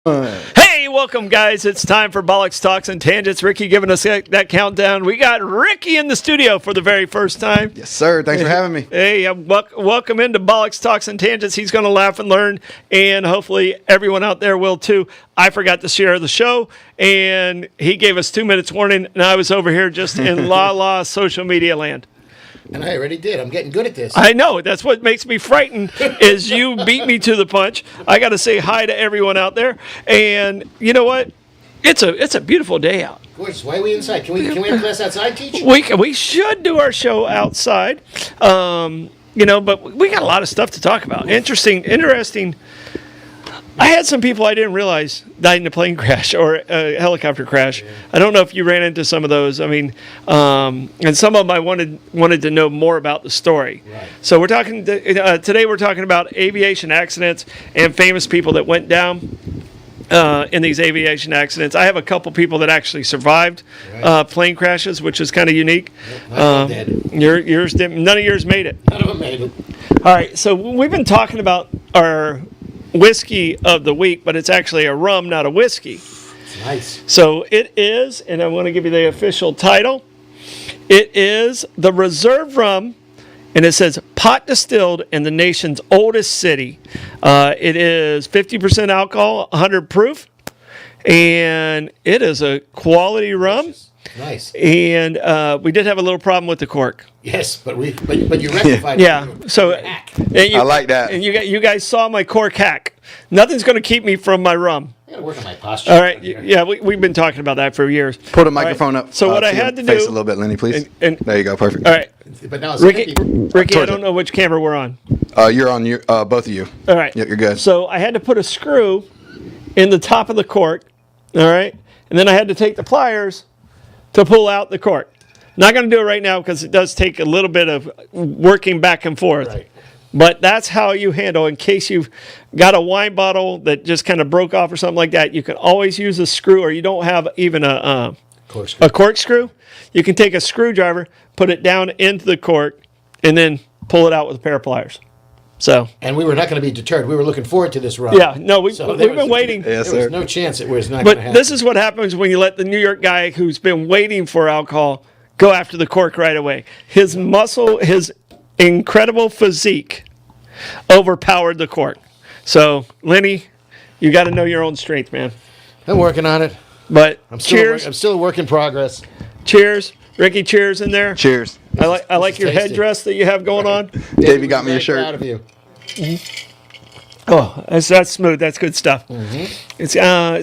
Hey, welcome, guys. It's time for Bollox Talks and Tangents. Ricky giving us that countdown. We got Ricky in the studio for the very first time. Yes, sir. Thanks for having me. Hey, welcome into Bollox Talks and Tangents. He's going to laugh and learn, and hopefully everyone out there will too. I forgot to share the show, and he gave us 2 minutes warning, and I was over here just in la social media land. And I already did. I'm getting good at this. I know. That's what makes me frightened is you beat me to the punch. I got to say hi to everyone out there. And you know what? It's a beautiful day out. Gorgeous. Why are we inside? Can we have class outside, teach? We should do our show outside. But we got a lot of stuff to talk about. Interesting. I had some people I didn't realize died in a plane crash or a helicopter crash. Yeah. I don't know if you ran into some of those. I mean, and some of them I wanted to know more about the story. Right. So we're talking today. We're talking about aviation accidents and famous people that went down in these aviation accidents. I have a couple people that actually survived plane crashes, which is kind of unique. Yours didn't. None of yours made it. None of them made it. All right. So we've been talking about our whiskey of the week, but it's actually a rum, not a whiskey. It's nice. So it is, and I want to give you the official title. It is the Reserve Rum, and it says pot distilled in the nation's oldest city. It is 50% alcohol, 100 proof, and it is a quality rum. Nice. And we did have a little problem with the cork. Yes, but you rectified it. Yeah. So I like that. And you guys saw my cork hack. Nothing's going to keep me from my rum. I gotta work on my posture. All right. Yeah, we've been talking about that for years. Put a microphone up. So what I had to do. Face a little bit, Lenny, please. And there you go. Perfect. All right. But now it's Ricky, I don't know which camera we're on. You're on your both of you. All right. Yep, you're good. So I had to put a screw in the top of the cork. All right. And then I had to take the pliers to pull out the cork. Not going to do it right now because it does take a little bit of working back and forth. Right. But that's how you handle, in case you've got a wine bottle that just kind of broke off or something like that, you can always use a screw, or you don't have even a corkscrew. You can take a screwdriver, put it down into the cork, and then pull it out with a pair of pliers. So. And we were not going to be deterred. We were looking forward to this run. Yeah, no, we've been waiting. Yes, there was no chance it was not going to happen. But this is what happens when you let the New York guy who's been waiting for alcohol go after the cork right away. His muscle, his incredible physique overpowered the cork. So, Lenny, you got to know your own strength, man. I'm working on it. But cheers. I'm still a work in progress. Cheers. Ricky, cheers in there. Cheers. I like your headdress that you have going on. Davey got me a shirt. Proud of you. Oh, that's smooth. That's good stuff. Mm-hmm. It's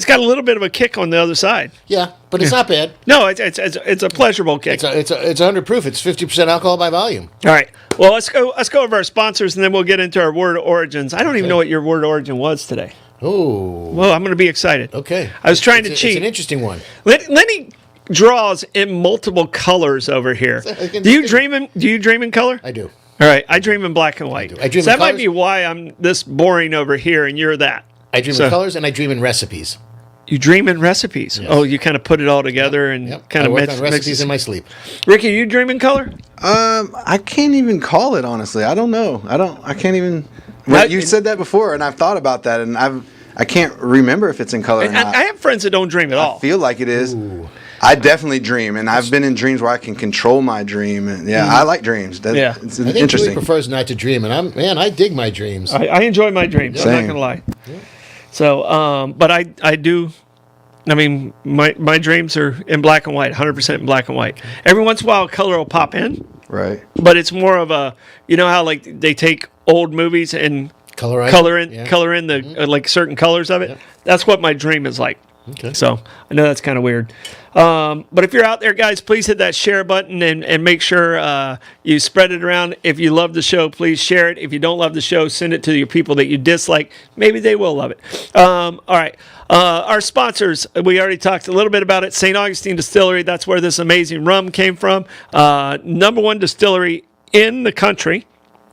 got a little bit of a kick on the other side. Yeah, but it's not bad. No, it's a pleasurable kick. It's 100 proof. It's 50% alcohol by volume. All right. Well, let's go over our sponsors, and then we'll get into our word origins. I don't even know what your word origin was today. Oh. Well, I'm going to be excited. Okay. I was trying to cheat. It's an interesting one. Lenny draws in multiple colors over here. Do you dream in color? I do. All right, I dream in black and white. I dream so in that might colors. be why I'm this boring over here, and you're that. I dream in colors, and I dream in recipes. You dream in recipes. Yes. Oh, you kind of put it all together and kind of work on recipes in my sleep. Ricky, you dream in color? I can't even call it, honestly. I don't know. I can't even. You said that before, and I've thought about that, and I can't remember if it's in color or not. I have friends that don't dream at all. I feel like it is. Ooh. I definitely dream, and I've been in dreams where I can control my dream. And I like dreams. It's I think interesting. Julie prefers not to dream, and I dig my dreams. I enjoy my dreams. Same. I'm not gonna lie. Yeah. So, but I do. I mean, my dreams are in black and white, 100% in black and white. Every once in a while, color will pop in. Right. But it's more of a, you know how like they take old movies and color in the like certain colors of it. Yeah. That's what my dream is like. Okay. So I know that's kind of weird. But if you're out there, guys, please hit that share button and make sure you spread it around. If you love the show, please share it. If you don't love the show, send it to your people that you dislike. Maybe they will love it. All right. Our sponsors, we already talked a little bit about it. St. Augustine Distillery, that's where this amazing rum came from. #1 distillery in the country.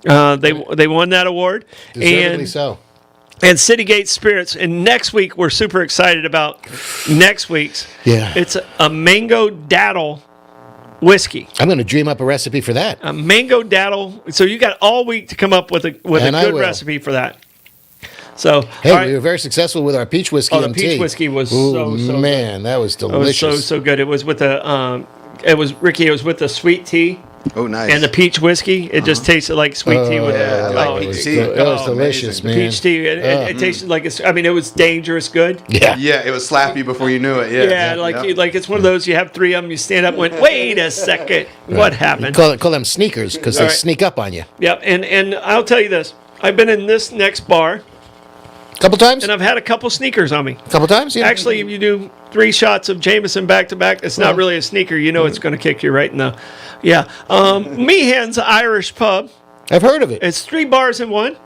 They won that award. Deservedly so. And Citygate Spirits. And next week, we're super excited about next week's. Yeah. It's a mango daddle whiskey. I'm going to dream up a recipe for that. A mango daddle. So you got all week to come up with a good recipe for that. So, hey, we were very successful with our peach whiskey and tea. The peach whiskey was Ooh, so man, good. that was delicious. It was so good. It was with the it was with the sweet tea. Oh, nice. And the peach whiskey, it just tasted like sweet tea with I like peach tea. It was delicious, man. Peach tea. It tasted like it was dangerous good. Yeah. Yeah, it would slap you before you knew it. Yeah. Like it's one of those, you have 3 of them, you stand up and went, wait a second, what happened? Call them sneakers because they sneak up on you. Yep, and I'll tell you this. I've been in this next bar. Couple times? And I've had a couple sneakers on me. Couple times, yeah. Actually, if you do 3 shots of Jameson back to back, it's not really a sneaker. You know it's going to kick you right in the... Yeah. Meehan's Irish Pub. I've heard of it. It's 3 bars in one.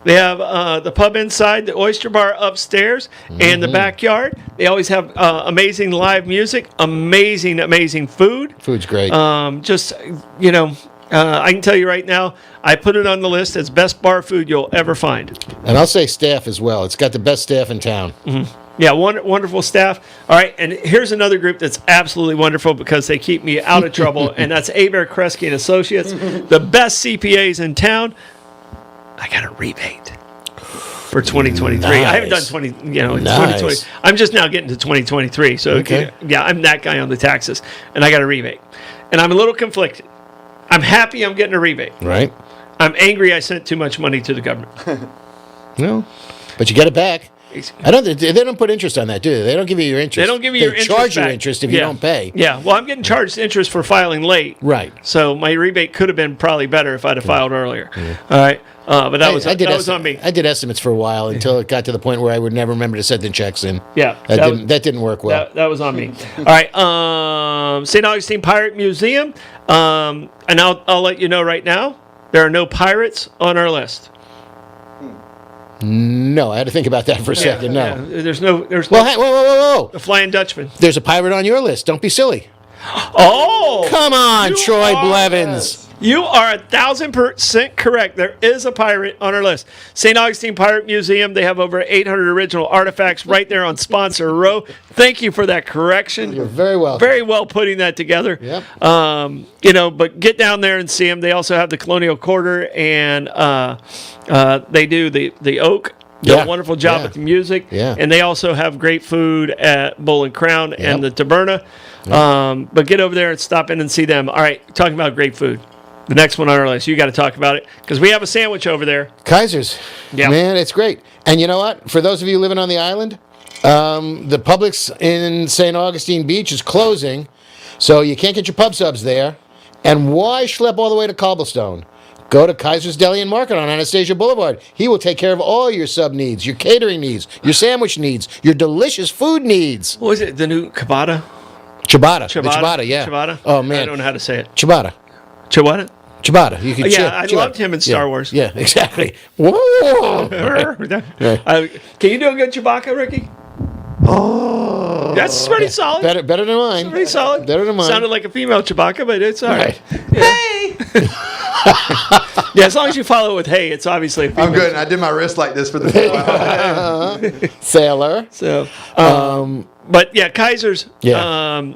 They have the pub inside, the oyster bar upstairs, and the backyard. They always have amazing live music, amazing food. Food's great. I can tell you right now, I put it on the list as best bar food you'll ever find. And I'll say staff as well. It's got the best staff in town. Yeah, wonderful staff. All right, and here's another group that's absolutely wonderful because they keep me out of trouble, and that's Abare, Kresge and Associates, the best CPAs in town. I got a rebate for 2023. Nice. I haven't done 2020. I'm just now getting to 2023. So okay. Yeah, I'm that guy on the taxes, and I got a rebate, and I'm a little conflicted. I'm happy I'm getting a rebate. Right. I'm angry I sent too much money to the government. No, but you get it back. They don't put interest on that, do they? They don't give you your interest. They don't give you your interest. They charge back. you interest if you don't pay. Yeah. Well, I'm getting charged interest for filing late. Right. So my rebate could have been probably better if I'd have filed earlier. Yeah. All right. But that was on me. I did estimates for a while until it got to the point where I would never remember to send the checks in. Yeah. That didn't work well. That was on me. All right. St. Augustine Pirate Museum. And I'll let you know right now, there are no pirates on our list. No, I had to think about that for a second. No. Yeah. There's no. Well, hey, whoa. The Flying Dutchman. There's a pirate on your list. Don't be silly. Oh! Come on, Troy Blevins. You are 1,000% correct. There is a pirate on our list. St. Augustine Pirate Museum. They have over 800 original artifacts right there on Sponsor Row. Thank you for that correction. You're very welcome. Very well putting that together. Yep. But get down there and see them. They also have the Colonial Quarter, and they do the Oak. Do a wonderful job with the music. Yeah. And they also have great food at Bull and Crown and the Taberna. But get over there and stop in and see them. All right, talking about great food. The next one on our list, you got to talk about it because we have a sandwich over there. Kaiser's. Yeah. Man, it's great. And you know what? For those of you living on the island, the Publix in St. Augustine Beach is closing, so you can't get your pub subs there. And why schlep all the way to Cobblestone? Go to Kaiser's Deli and Market on Anastasia Boulevard. He will take care of all your sub needs, your catering needs, your sandwich needs, your delicious food needs. What was it? The new Ciabatta? Ciabatta. The ciabatta, yeah. Ciabatta? Oh, man. I don't know how to say it. Ciabatta. Ciabatta? Ciabatta. You can I loved him in Star Wars. Yeah, exactly. Whoa. Can you do a good Chewbacca, Ricky? Oh, that's pretty solid. Better than mine. Pretty solid. Better than mine. Sounded like a female Chewbacca, but it's all right. Yeah. Hey. Yeah, as long as you follow it with "hey," it's obviously a female. I'm good. I did my wrist like this for the sailor. So, but yeah, Kaiser's. Yeah.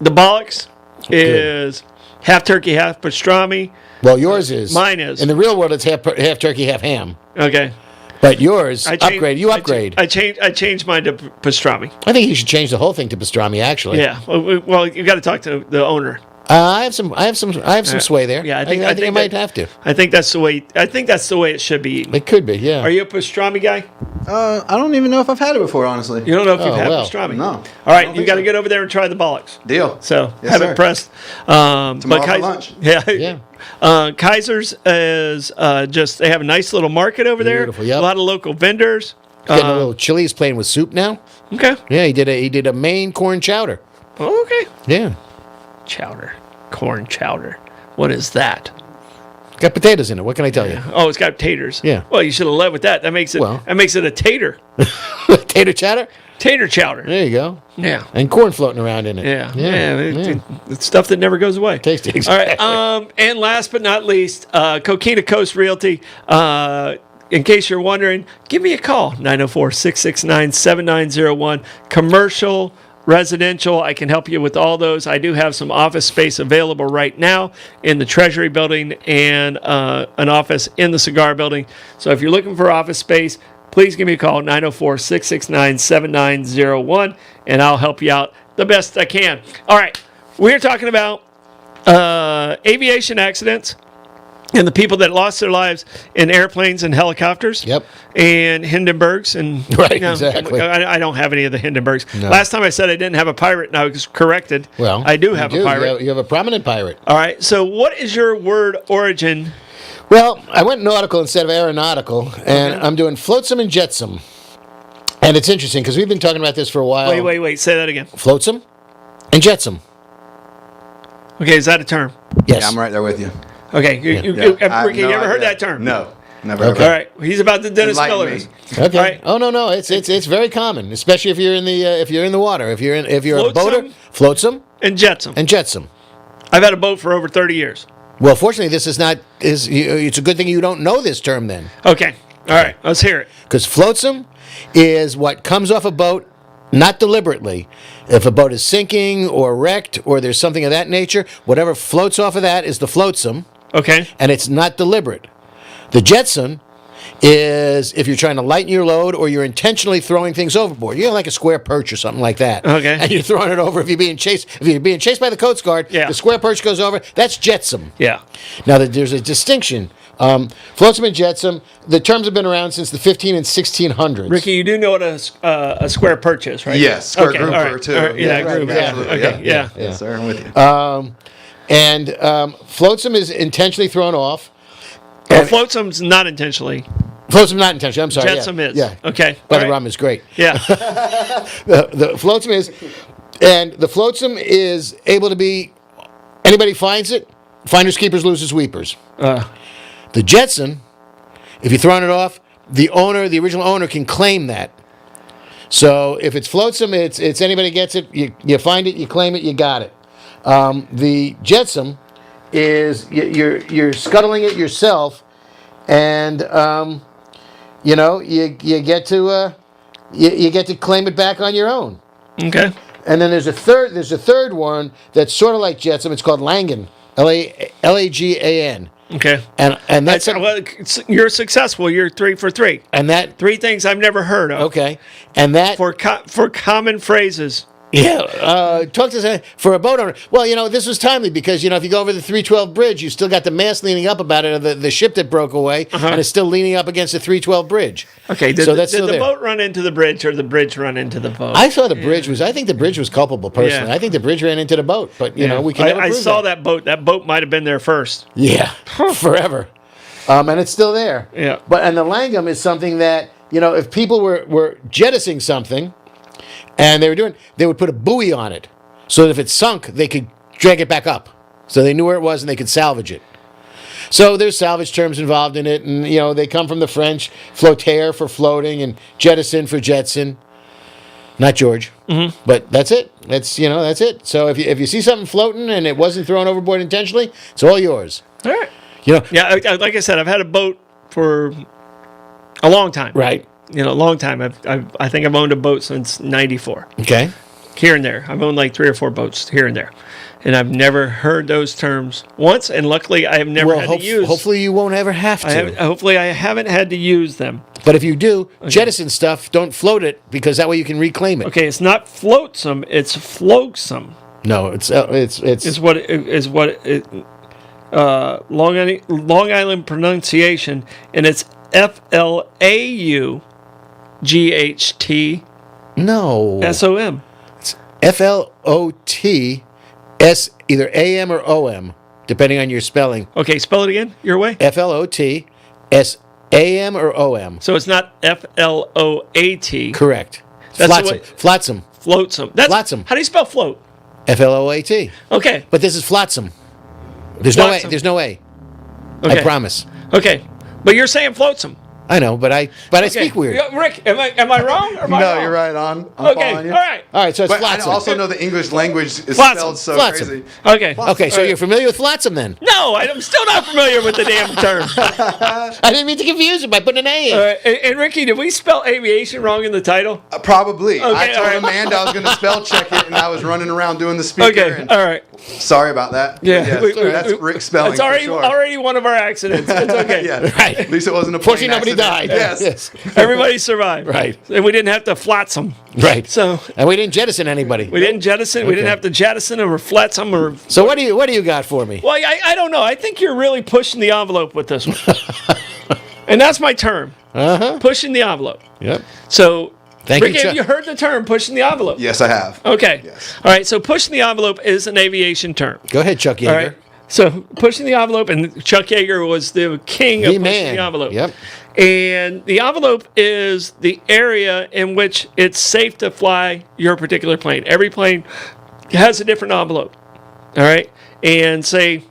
The Bollox is half turkey, half pastrami. Well, yours is. Mine is. In the real world, it's half turkey, half ham. Okay. But yours, upgrade. You upgrade. I changed mine to pastrami. I think you should change the whole thing to pastrami. Actually. Yeah. Well, you got to talk to the owner. I have some sway there. Yeah, I think I might have to. I think that's the way. I think that's the way it should be eaten. It could be. Yeah. Are you a pastrami guy? I don't even know if I've had it before, honestly. You don't know if you've had pastrami? No. All right, you got to get over there and try the Bollox. Deal. So Yes, have sir. it pressed. Tomorrow for lunch. Yeah. Kaiser's is just, they have a nice little market over there. Beautiful, yep. A lot of local vendors. Getting a little chili. He's playing with soup now. Okay. Yeah, he did a Maine corn chowder. Oh, okay. Yeah. Chowder. Corn chowder. What is that? Got potatoes in it. What can I tell you? Oh, it's got taters. Yeah. Well, you should have led with that. That makes it a tater. Tater chowder? Tater chowder. There you go. Yeah. And corn floating around in it. Yeah. It's stuff that never goes away. Tasty. Exactly. All right. And last but not least, Coquina Coast Realty. In case you're wondering, give me a call, 904-669-7901. Commercial, residential, I can help you with all those. I do have some office space available right now in the Treasury building and an office in the Cigar building. So if you're looking for office space, please give me a call, 904-669-7901, and I'll help you out the best I can. All right, we're talking about aviation accidents and the people that lost their lives in airplanes and helicopters. Yep. And Hindenburgs. And, right, exactly. I don't have any of the Hindenburgs. No. Last time I said I didn't have a pirate, and I was corrected. Well, I do have a pirate. You have a prominent pirate. All right, so what is your word origin? Well, I went nautical instead of aeronautical, and I'm doing flotsam and jetsam. And it's interesting because we've been talking about this for a while. Wait. Say that again. Flotsam and jetsam. Okay, is that a term? Yes. Yeah, I'm right there with you. Okay, Ricky, you ever heard that term? No, never. Okay. All right, he's about the Dennis Enlighten Miller's. me. Okay. All right. Oh no, it's very common, especially if you're in the water. If you're a Flotsam? boater, flotsam And jetsam. and jetsam. I've had a boat for over 30 years. Well, fortunately, this is not. It's a good thing you don't know this term then, Okay, all right, let's hear it. because flotsam is what comes off a boat, not deliberately. If a boat is sinking or wrecked or there's something of that nature, whatever floats off of that is the flotsam, Okay, and it's not deliberate. The jetsam is if you're trying to lighten your load or you're intentionally throwing things overboard. You know, like a square perch or something like that. Okay. And you're throwing it over if you're being chased. If you're being chased by the Coast Guard, Yeah. the square perch goes over. That's jetsam. yeah. Now, there's a distinction. Flotsam and jetsam, the terms have been around since the 15 and 1600s. Ricky, you do know what a square perch is, right? Yes, square Okay, grouper all right, too. all right, yeah, right, grouper. yeah, Yeah, absolutely, okay, yeah. Yes, sir, I'm with you. And flotsam is intentionally thrown off. Well, And floatsam's not intentionally. flotsam not intentionally. I'm sorry. Jetsam is. Yeah. Okay. But all the right. rum is great. Yeah. The flotsam is, and the flotsam is able to be. Anybody finds it. Finders keepers, losers weepers. The jetsam, if you're throwing it off, the original owner, can claim that. So if it's flotsam, it's anybody gets it. You find it, you claim it, you got it. The jetsam is you're scuttling it yourself, and you get to you get to claim it back on your own. Okay. And then there's a third one that's sort of like jetsam. It's called Langan, Lagan. Okay. And that's Well, you're successful. You're 3 for 3. and that 3 things I've never heard of. okay, and that For common phrases. yeah. Talk to us for a boat owner. Well, this was timely because if you go over the 312 bridge, you still got the mast leaning up about it, of the ship that broke away, and it's still leaning up against the 312 bridge. Okay. so that's did still the there. boat run into the bridge or the bridge run into the boat? I thought the bridge was. I think the bridge was culpable personally. Yeah. I think the bridge ran into the boat, but we can never I prove saw that boat. That boat might have been there first. Yeah, forever. And it's still there. Yeah. And the Langham is something that, if people were jettisoning something and they would put a buoy on it so that if it sunk, they could drag it back up. So they knew where it was and they could salvage it. So there's salvage terms involved in it, and they come from the French, flotter for floating and jettison for jetson. Not George, but that's it. That's it. So if you see something floating and it wasn't thrown overboard intentionally, it's all yours. All right. Yeah, Like I said, I've had a boat for a long time. right. A long time. I think I've owned a boat since '94. Okay. Here and there. I've owned like 3 or 4 boats here and there. And I've never heard those terms once, and luckily I have never had to use. Hopefully you won't ever have to. Hopefully I haven't had to use them. But if you do, jettison stuff, don't float it because that way you can reclaim it. Okay, it's not flotsam, it's flogsam. No, it's Long Island pronunciation, and it's FLAUGHT no SOM. FLOTS, either AM or OM, depending on your spelling. Okay, spell it again. Your way. FLOTS, AM or OM. So it's not FLOAT. Correct. That's the Flotsam. way- Flotsam. Flotsam. That's Flotsam. How do you spell float? FLOAT. Okay. But this is flotsam. There's no A. Flotsam. There's no A. Okay. I promise. Okay, but you're saying flotsam. I know, but I Okay. speak weird. Yeah, Rick, am I wrong? Or am I No, wrong? you're right on. I'm Okay, following you. all right. All right, so it's But I flotsam. also know the English language is Flotsam, spelled so flotsam. crazy. Okay. Okay, so you're familiar with flotsam then? No, I'm still not familiar with the damn term. I didn't mean to confuse it by putting an A in. All right, and Ricky, did we spell aviation wrong in the title? Probably. I Okay, told all right. Amanda I was going to spell check it, and I was running around doing the speaker. Okay, and all right. Sorry about that. Yeah, that's Rick spelling. It's already for sure. already one of our accidents. It's okay. Yeah, Right. At least it wasn't a plane Fortunately, nobody accident. died. Yes. Everybody survived. Right. And we didn't have to flotsam. Right. So And we didn't jettison anybody. we didn't jettison. We didn't have to jettison or flotsam or. So what do you got for me? Well, I don't know. I think you're really pushing the envelope with this one. And that's my term. Pushing the envelope. Yep. So, Thank Rick, you, Chuck. have you heard the term pushing the envelope? Yes, I have. Okay. Yes. All right. So, pushing the envelope is an aviation term. Go ahead, Chuck Yeager. All right. So, pushing the envelope, and Chuck Yeager was the king of pushing the envelope. Yep. And the envelope is the area in which it's safe to fly your particular plane. Every plane has a different envelope. All right. And say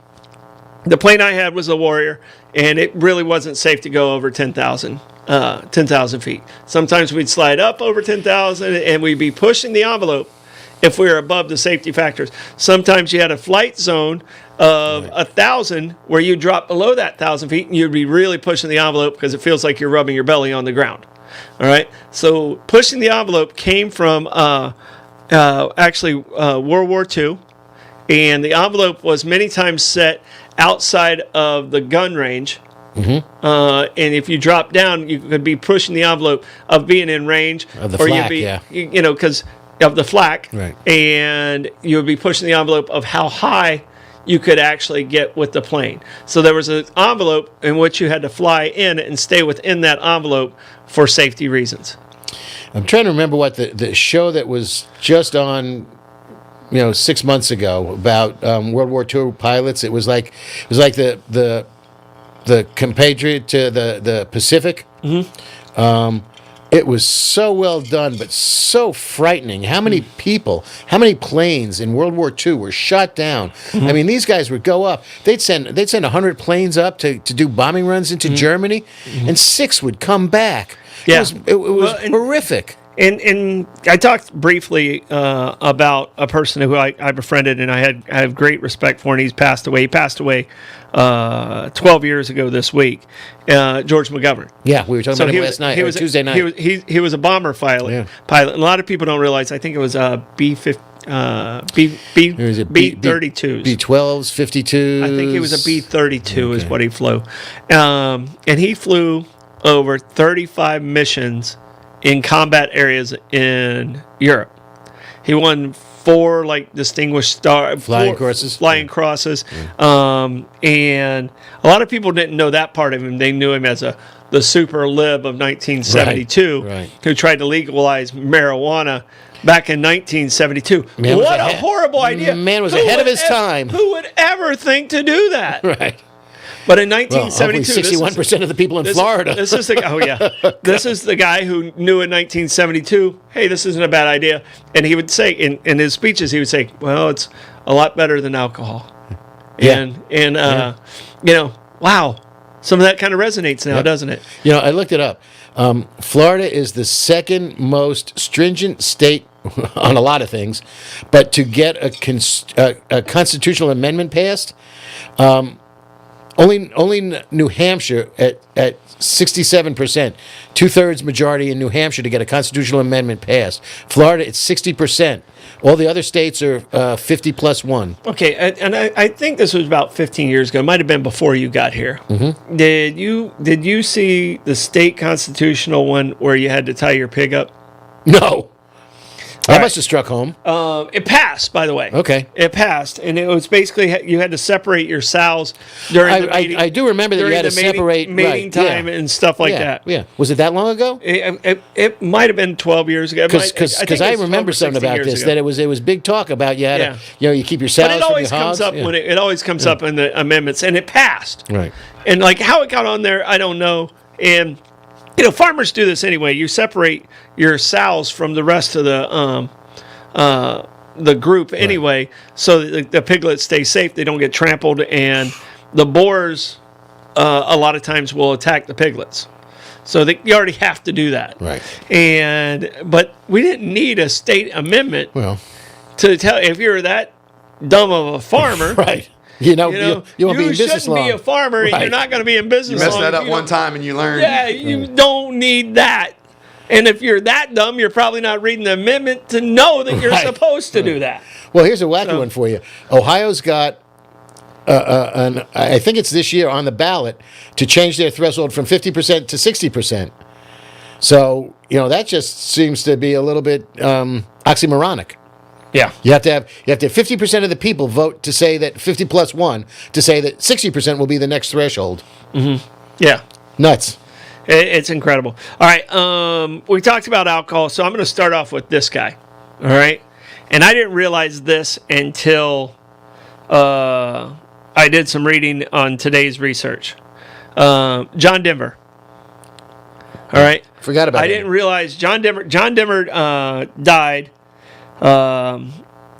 the plane I had was a Warrior, and it really wasn't safe to go over 10,000 feet. Sometimes we'd slide up over 10,000, and we'd be pushing the envelope if we were above the safety factors. Sometimes you had a flight zone of 1,000 where you drop below that 1,000 feet, and you'd be really pushing the envelope because it feels like you're rubbing your belly on the ground. All right. So pushing the envelope came from World War II, and the envelope was many times set outside of the gun range. And if you drop down, you could be pushing the envelope of being in range, Of the or flak, you'd be, because of the flak, Right. and you would be pushing the envelope of how high you could actually get with the plane. So there was an envelope in which you had to fly in and stay within that envelope for safety reasons. I'm trying to remember what the show that was just on, 6 months ago about World War II pilots. It was like the compatriot to the Pacific. It was so well done, but so frightening. How many people, how many planes in World War II were shot down? I mean, these guys would go up. They'd send 100 planes up to do bombing runs into Germany, and 6 would come back. Yeah. It was horrific. And I talked briefly about a person who I befriended, and I have great respect for, and he's passed away. He passed away 12 years ago this week. George McGovern. Yeah, we were talking about him last night, or Tuesday night. He was a bomber pilot. Pilot. And a lot of people don't realize. I think it was B-32s. B-12s, 52s. I think it was a B-32 is what he flew, and he flew over 35 missions in combat areas in Europe. He won 4 distinguished flying crosses. And a lot of people didn't know that part of him. They knew him as the super lib of 1972 Right. who tried to legalize marijuana back in 1972. What a horrible idea. Man was ahead of his time. Who would ever think to do that? Right. But in 1972, 61% of the people in Florida. This is the guy who knew in 1972, hey, this isn't a bad idea. And he would say in his speeches, he would say, well, it's a lot better than alcohol. Yeah. Wow, some of that kind of resonates now, doesn't it? I looked it up. Florida is the second most stringent state on a lot of things, but to get a constitutional amendment passed, only New Hampshire at 67%, 2/3 majority in New Hampshire to get a constitutional amendment passed. Florida, it's 60%. All the other states are 50 plus 1. Okay, and I think this was about 15 years ago. It might have been before you got here. Mm-hmm. Did you see the state constitutional one where you had to tie your pig up? No. That must have struck home. It passed, by the way. Okay. It passed, and it was basically you had to separate your sows during the mating. I do remember that you had to separate mating time and stuff like that. Yeah. Was it that long ago? It might have been 12 years ago. Because I remember something about this that it was big talk about you had to, you keep your sows. But it always comes up when it always comes up in the amendments, and it passed. Right. And how it got on there, I don't know. And farmers do this anyway. You separate your sows from the rest of the group anyway, so that the piglets stay safe. They don't get trampled, and the boars a lot of times will attack the piglets. So you already have to do that. Right. But we didn't need a state amendment to tell if you're that dumb of a farmer. Right. You won't be in business long. You shouldn't be a farmer, and you're not going to be in business long. You messed that up one time and you learn. Yeah, you don't need that. And if you're that dumb, you're probably not reading the amendment to know that you're supposed to do that. Well, here's a wacky one for you. Ohio's got, I think it's this year, on the ballot to change their threshold from 50% to 60%. So, that just seems to be a little bit oxymoronic. Yeah. You have to have 50% of the people vote to say that 50 plus 1 to say that 60% will be the next threshold. Mm-hmm. Yeah. Nuts. It's incredible. All right. We talked about alcohol, so I'm going to start off with this guy. All right. And I didn't realize this until I did some reading on today's research. John Denver. All right. Forgot about it. I didn't realize John Denver died.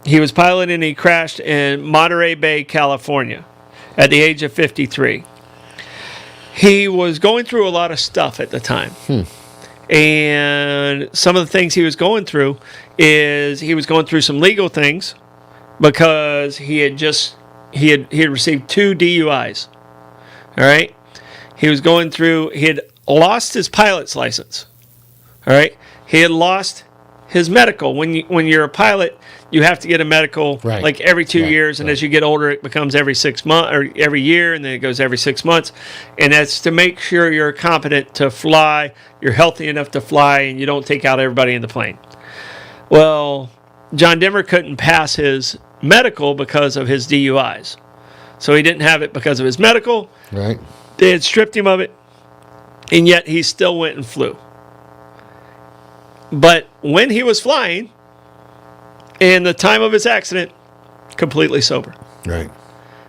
He was piloting and he crashed in Monterey Bay, California at the age of 53. He was going through a lot of stuff at the time. And some of the things he was going through is he was going through some legal things because he had received 2 DUIs. All right. He had lost his pilot's license. All right. He had lost his medical. When you're a pilot, you have to get a medical like every 2 years, and as you get older, it becomes every 6 months or every year, and then it goes every 6 months. And that's to make sure you're competent to fly, you're healthy enough to fly, and you don't take out everybody in the plane. Well, John Denver couldn't pass his medical because of his DUIs. So he didn't have it because of his medical. Right. They had stripped him of it, and yet he still went and flew. But when he was flying, in the time of his accident, completely sober. Right.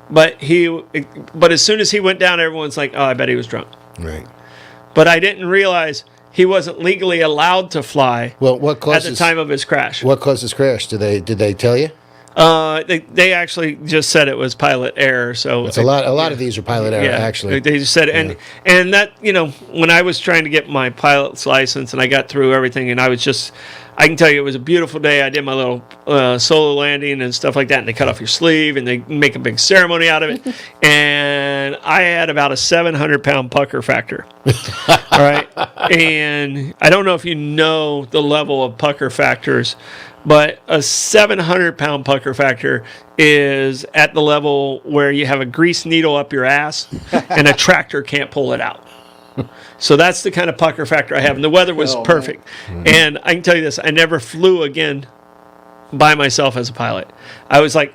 But as soon as he went down, everyone's like, "Oh, I bet he was drunk." Right. But I didn't realize he wasn't legally allowed to fly. Well, what caused at the time of his crash? What caused his crash? Did they tell you? They actually just said it was pilot error. So it's a lot of these are pilot error. Actually, they just said and that when I was trying to get my pilot's license and I got through everything and I can tell you it was a beautiful day. I did my little solo landing and stuff like that, and they cut off your sleeve and they make a big ceremony out of it. And I had about a 700-pound pucker factor. All right, and I don't know if you know the level of pucker factors. But a 700-pound pucker factor is at the level where you have a grease needle up your ass and a tractor can't pull it out. So that's the kind of pucker factor I have. And the weather was perfect. And I can tell you this, I never flew again by myself as a pilot. I was like,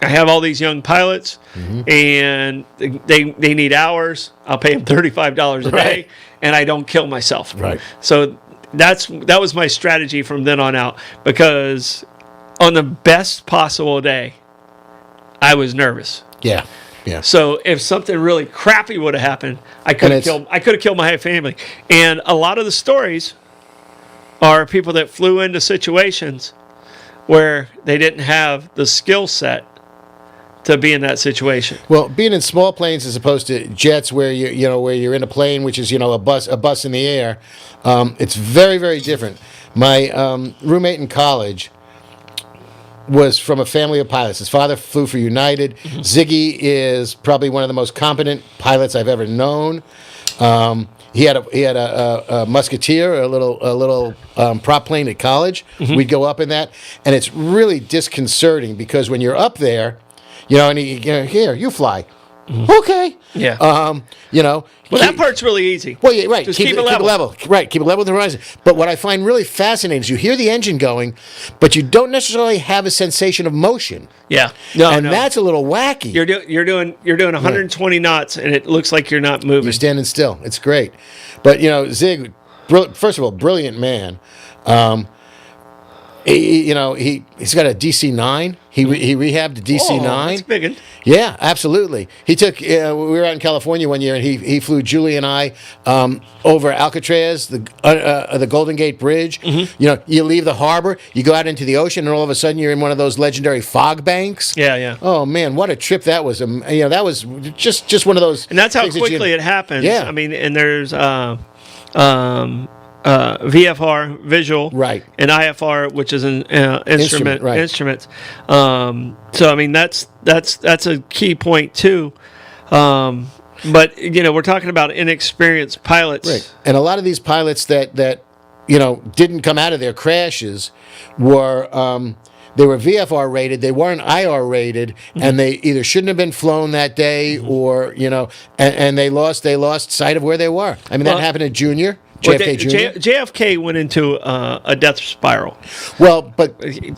I have all these young pilots, and they need hours. I'll pay them $35 a day, and I don't kill myself. Right. So that was my strategy from then on out, because on the best possible day, I was nervous. Yeah. So if something really crappy would have happened, I could have killed my whole family. And a lot of the stories are people that flew into situations where they didn't have the skill set to be in that situation. Well, being in small planes as opposed to jets, where where you're in a plane, which is a bus in the air, it's very, very different. My roommate in college was from a family of pilots. His father flew for United. Ziggy is probably one of the most competent pilots I've ever known. He had a Musketeer, a little prop plane at college. We'd go up in that, and it's really disconcerting because when you're up there, and here you fly. Okay. Yeah. Well, that part's really easy. Well, yeah, right. Just keep it level. Right. Keep it level with the horizon. But what I find really fascinating is you hear the engine going, but you don't necessarily have a sensation of motion. Yeah. No. That's a little wacky. You're doing 120 knots, and it looks like you're not moving. You're standing still. It's great. But Zig, first of all, brilliant man. He's got a DC-9. He rehabbed a DC-9. That's big one. Yeah, absolutely. He took. We were out in California one year, and he flew Julie and I over Alcatraz, the Golden Gate Bridge. You leave the harbor, you go out into the ocean, and all of a sudden you're in one of those legendary fog banks. Yeah. Oh man, what a trip that was! That was just one of those. And that's how quickly it happens. Yeah. I mean, and there's VFR, visual, right, and IFR, which is an instrument. So I mean that's a key point too. But we're talking about inexperienced pilots, right? And a lot of these pilots that didn't come out of their crashes were they were VFR rated, they weren't IR rated, and they either shouldn't have been flown that day, or and they lost sight of where they were. I mean, that happened at Junior. JFK Jr. JFK went into a death spiral. Well, but he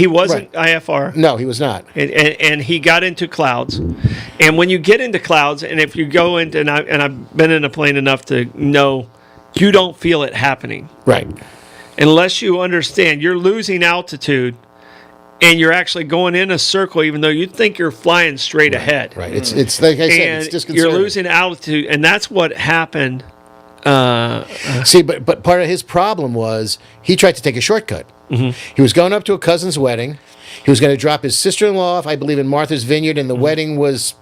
wasn't IFR. No, he was not. And he got into clouds. And when you get into clouds, and if you go into, and I've been in a plane enough to know, you don't feel it happening. Right. Unless you understand, you're losing altitude. And you're actually going in a circle, even though you think you're flying straight ahead. Right. It's like I said, it's disconcerting. You're losing altitude, and that's what happened. See, but part of his problem was he tried to take a shortcut. Mm-hmm. He was going up to a cousin's wedding. He was going to drop his sister-in-law off, I believe, in Martha's Vineyard, and the wedding was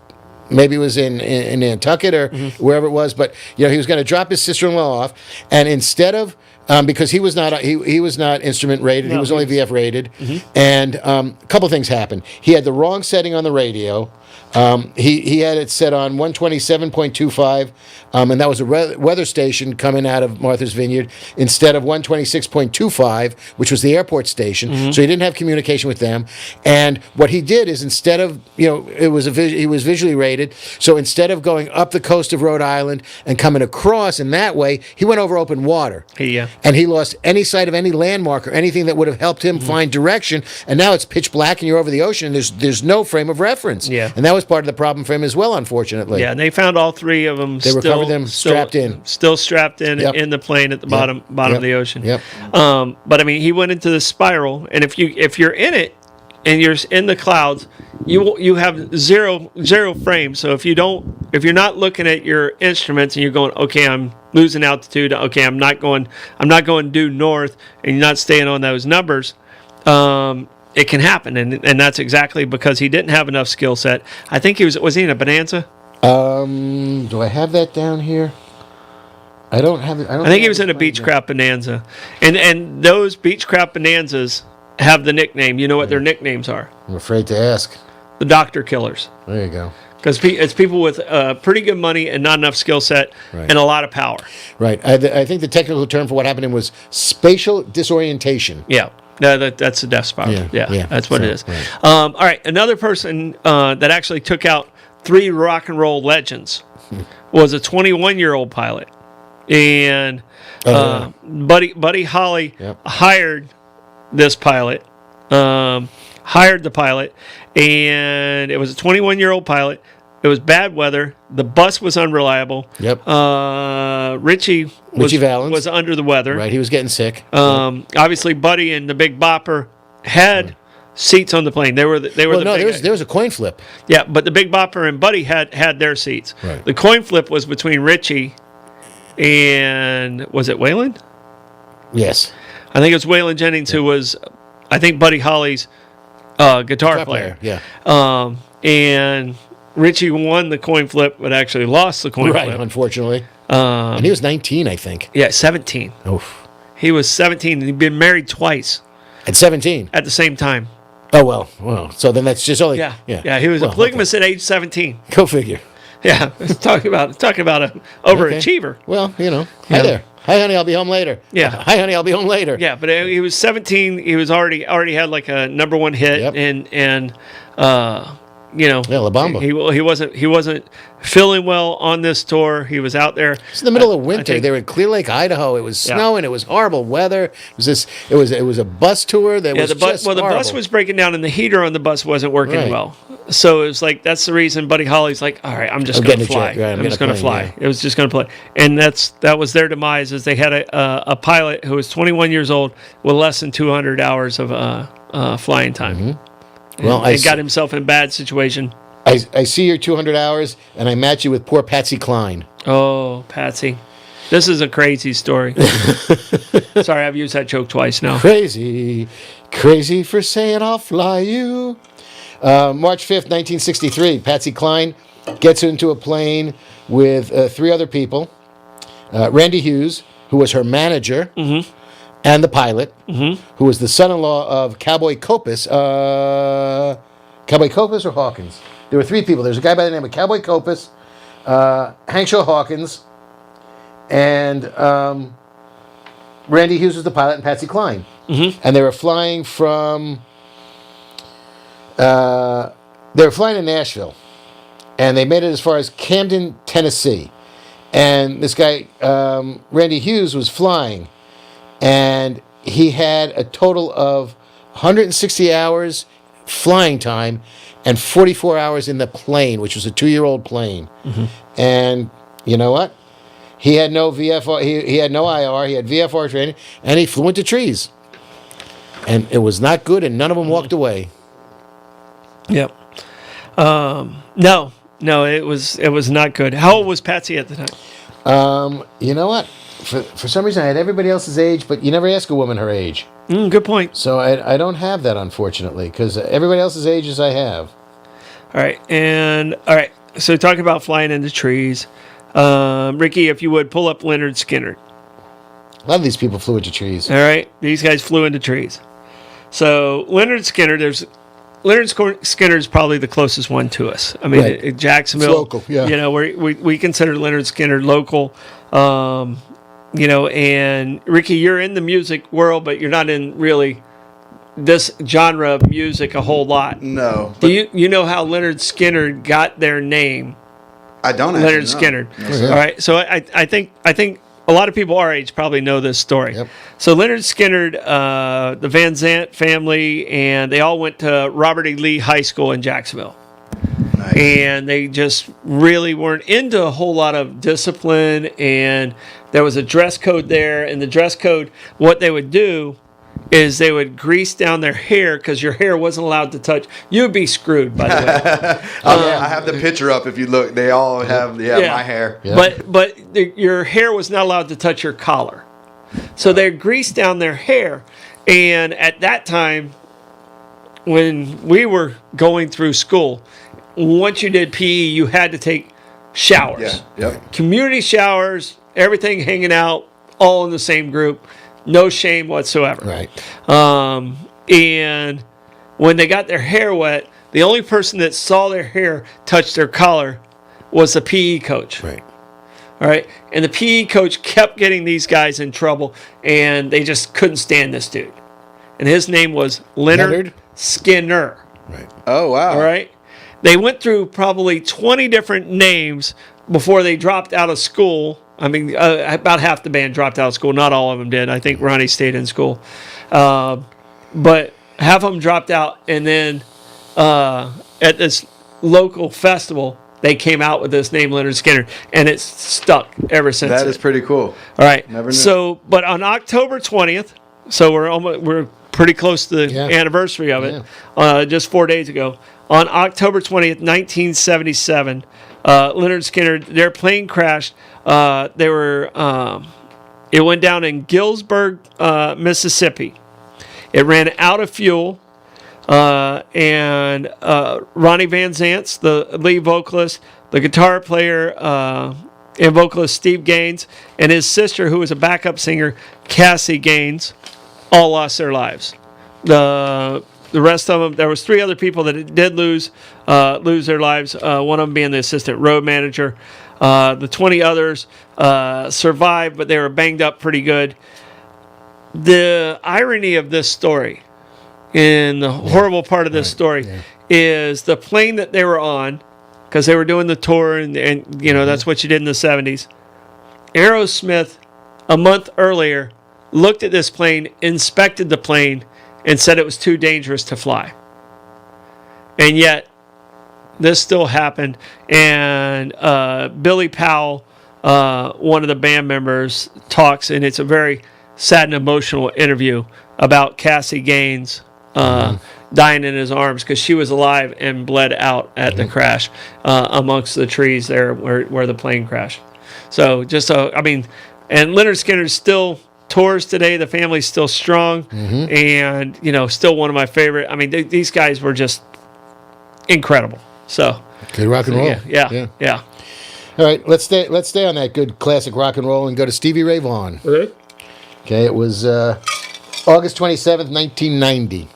maybe it was in Nantucket or wherever it was. But he was going to drop his sister-in-law off, and instead of because he was not instrument rated. He was only VF rated. Mm-hmm. And a couple things happened. He had the wrong setting on the radio. He had it set on 127.25, and that was a weather station coming out of Martha's Vineyard, instead of 126.25, which was the airport station. Mm-hmm. So he didn't have communication with them. And what he did is, instead of, he was visually rated, so instead of going up the coast of Rhode Island and coming across in that way, he went over open water. And he lost any sight of any landmark or anything that would have helped him find direction. And now it's pitch black and you're over the ocean, and there's no frame of reference. Yeah. And that was part of the problem for him as well, unfortunately. Yeah, and they found all three of them. They recovered them strapped in. Still strapped in in the plane at the bottom of the ocean. Yep. But I mean, he went into the spiral, and if you're in it and you're in the clouds, you have zero frame. So if you're not looking at your instruments and you're going, okay, I'm losing altitude. Okay, I'm not going due north, and you're not staying on those numbers. It can happen, and that's exactly because he didn't have enough skill set. I think he was he in a Bonanza? Do I have that down here? I don't have it. I think he was in a Beechcraft Bonanza, and those Beechcraft Bonanzas have the nickname. You know what their nicknames are? I'm afraid to ask. The Doctor Killers. There you go. Because it's people with pretty good money and not enough skill set and a lot of power. Right. I think the technical term for what happened to him was spatial disorientation. Yeah. No, that's a death spiral. Yeah, that's what it is. Right. All right, another person that actually took out 3 rock and roll legends was a 21-year-old pilot, and Buddy Holly hired this pilot, hired the pilot, and it was a 21-year-old pilot. It was bad weather. The bus was unreliable. Yep. Richie Valens was under the weather. Right, he was getting sick. Obviously, Buddy and the Big Bopper had seats on the plane. There was a coin flip. Yeah, but the Big Bopper and Buddy had their seats. Right. The coin flip was between Richie and, was it Waylon? Yes. I think it was Waylon Jennings, who was, I think, Buddy Holly's guitar player. Yeah. And Richie won the coin flip, but actually lost the coin flip. Right, unfortunately. And he was 19, I think. Yeah, 17. Oof. He was 17, and he'd been married twice. At 17? At the same time. Oh, well. So then that's just only... Yeah, he was a polygamist at age 17. Go figure. Yeah, talking about an overachiever. Okay. Well, hi there. Hi, honey, I'll be home later. Yeah. Hi, honey, I'll be home later. Yeah, but he was 17. He was already had like a number 1 hit, and La Bamba. He wasn't feeling well on this tour. He was out there. It's in the middle of winter. They were in Clear Lake, Idaho. It was snowing. It was horrible weather. It was a bus tour. The bus was breaking down, and the heater on the bus wasn't working well. So it was like, that's the reason Buddy Holly's like, all right, I'm just going to fly. I'm just going to fly. Yeah. It was just going to play, and that was their demise. Is they had a pilot who was 21 years old with less than 200 hours of flying time. Mm-hmm. Well, he got himself in a bad situation. I see your 200 hours, and I match you with poor Patsy Cline. Oh, Patsy. This is a crazy story. Sorry, I've used that joke twice now. Crazy for saying I'll fly you. March 5th, 1963, Patsy Cline gets into a plane with 3 other people. Randy Hughes, who was her manager, and the pilot, who was the son-in-law of Cowboy Copus. Cowboy Copus or Hawkins? There were 3 people. There's a guy by the name of Cowboy Copus, Hank Shaw Hawkins, and Randy Hughes was the pilot and Patsy Cline. Mm-hmm. And they were flying from... they were flying to Nashville. And they made it as far as Camden, Tennessee. And this guy, Randy Hughes, was flying. And he had a total of 160 hours flying time and 44 hours in the plane, which was a 2-year-old plane. Mm-hmm. And you know what? He had no VFR. He had no IR. He had VFR training, and he flew into trees. And it was not good, and none of them walked away. Yep. No, it was not good. How old was Patsy at the time? You know what? For some reason, I had everybody else's age, but you never ask a woman her age. Good point. So I don't have that, unfortunately, because everybody else's ages I have. All right. So talking about flying into trees, Ricky, if you would pull up Leonard Skinner. A lot of these people flew into trees. All right, these guys flew into trees. So Leonard Skinner, Skinner is probably the closest one to us. I mean, right. Jacksonville, it's local, yeah. You know, we consider Leonard Skinner local. You know, and Ricky, you're in the music world, but you're not in really this genre of music a whole lot. No. Do you know how Leonard Skinner got their name? I don't. Leonard Skinner. No, all right. So I think a lot of people our age probably know this story. Yep. So Leonard Skinner, the Van Zant family, and they all went to Robert E. Lee High School in Jacksonville. Nice. And they just really weren't into a whole lot of discipline, and there was a dress code there. And the dress code, what they would do is they would grease down their hair because your hair wasn't allowed to touch. You would be screwed, by the way. I have the picture up. If you look, they all have my hair. Yeah. But your hair was not allowed to touch your collar. So they greased down their hair. And at that time, when we were going through school, once you did PE, you had to take showers. Yeah. Yep. Community showers, everything hanging out, all in the same group. No shame whatsoever. Right. And when they got their hair wet, the only person that saw their hair touch their collar was the PE coach. Right. All right. And the PE coach kept getting these guys in trouble, and they just couldn't stand this dude. And his name was Leonard Skinner. Right. Oh, wow. All right. They went through probably 20 different names before they dropped out of school. I mean, about half the band dropped out of school. Not all of them did. I think Ronnie stayed in school. But half of them dropped out. And then at this local festival, they came out with this name, Leonard Skinner. And it's stuck ever since. That is pretty cool. All right. Never knew. So, but on October 20th, so we're pretty close to the anniversary of it, just 4 days ago. On October 20th, 1977, Leonard Skinner, their plane crashed. It went down in Gillsburg, Mississippi. It ran out of fuel, and Ronnie Van Zant, the lead vocalist, the guitar player and vocalist Steve Gaines, and his sister, who was a backup singer, Cassie Gaines, all lost their lives. The rest of them, there was 3 other people that did lose their lives. One of them being the assistant road manager. The 20 others survived, but they were banged up pretty good. The irony of this story, and the horrible part of this story, is the plane that they were on, because they were doing the tour, and you know that's what you did in the 70s. Aerosmith, a month earlier, looked at this plane, inspected the plane, and said it was too dangerous to fly. And yet, this still happened. And Billy Powell, one of the band members, talks, and it's a very sad and emotional interview about Cassie Gaines dying in his arms because she was alive and bled out at the crash amongst the trees there where the plane crashed. So and Leonard Skinner still tours today. The family's still strong, and still one of my favorite. I mean, these guys were just incredible. So good rock and roll. Yeah. All right, let's stay on that good classic rock and roll and go to Stevie Ray Vaughan. Okay, it was August 27th, 1990.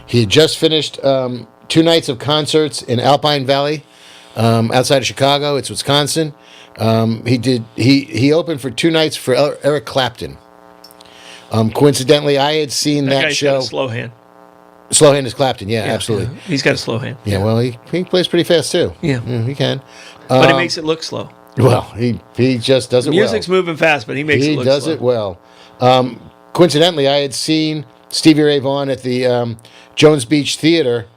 He had just finished 2 nights of concerts in Alpine Valley, outside of Chicago. It's Wisconsin. He opened for 2 nights for Eric Clapton. Coincidentally, I had seen that guy's show. got a slow hand. Slow hand is Clapton, yeah, absolutely. Yeah. He's got a slow hand. Yeah, well, he plays pretty fast too. Yeah, he can. But he makes it look slow. Well, he just does it well. Music's moving fast, but he makes it look slow. He does it well. Coincidentally, I had seen Stevie Ray Vaughan at the Jones Beach Theater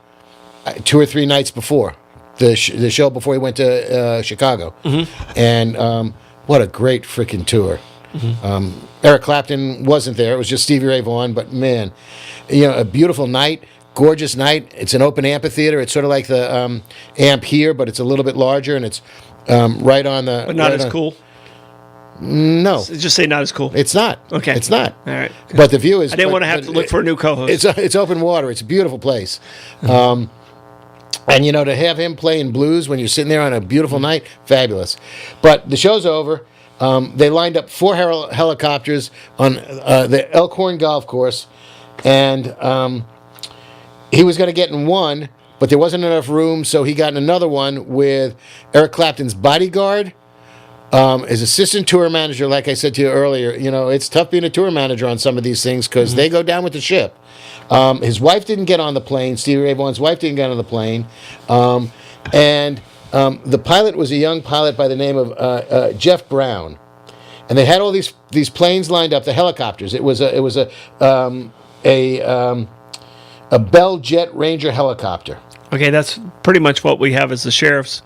2 or 3 nights before the show before he went to Chicago. And what a great freaking tour. Eric Clapton wasn't there. It was just Stevie Ray Vaughan. But man, a beautiful night, gorgeous night. It's an open amphitheater. It's sort of like the amp here, but it's a little bit larger, and it's right on the. But not as cool. No, just say not as cool. It's not. Okay, it's not. All right. But the view is. I didn't want to have to look for a new co-host. It's open water. It's a beautiful place. And to have him playing blues when you're sitting there on a beautiful night, fabulous. But the show's over. They lined up 4 helicopters on the Elkhorn Golf Course, and he was going to get in one, but there wasn't enough room, so he got in another one with Eric Clapton's bodyguard, his assistant tour manager. Like I said to you earlier, it's tough being a tour manager on some of these things because they go down with the ship. His wife didn't get on the plane. Stevie Ray Vaughan's wife didn't get on the plane, and the pilot was a young pilot by the name of Jeff Brown, and they had all these planes lined up, the helicopters. It was a Bell Jet Ranger helicopter. Okay, that's pretty much what we have as the sheriff's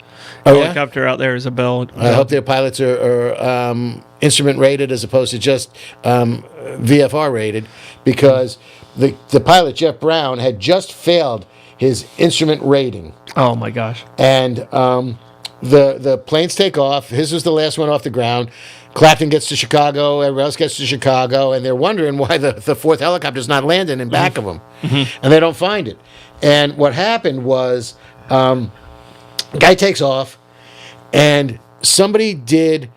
helicopter out there is a Bell. I hope their pilots are instrument rated as opposed to just VFR rated, because the pilot, Jeff Brown, had just failed his instrument rating. Oh my gosh. And the planes take off. His was the last one off the ground. Clapton gets to Chicago. Everybody else gets to Chicago. And they're wondering why the 4th helicopter's not landing in back of them. And they don't find it. And what happened was, guy takes off, and somebody did,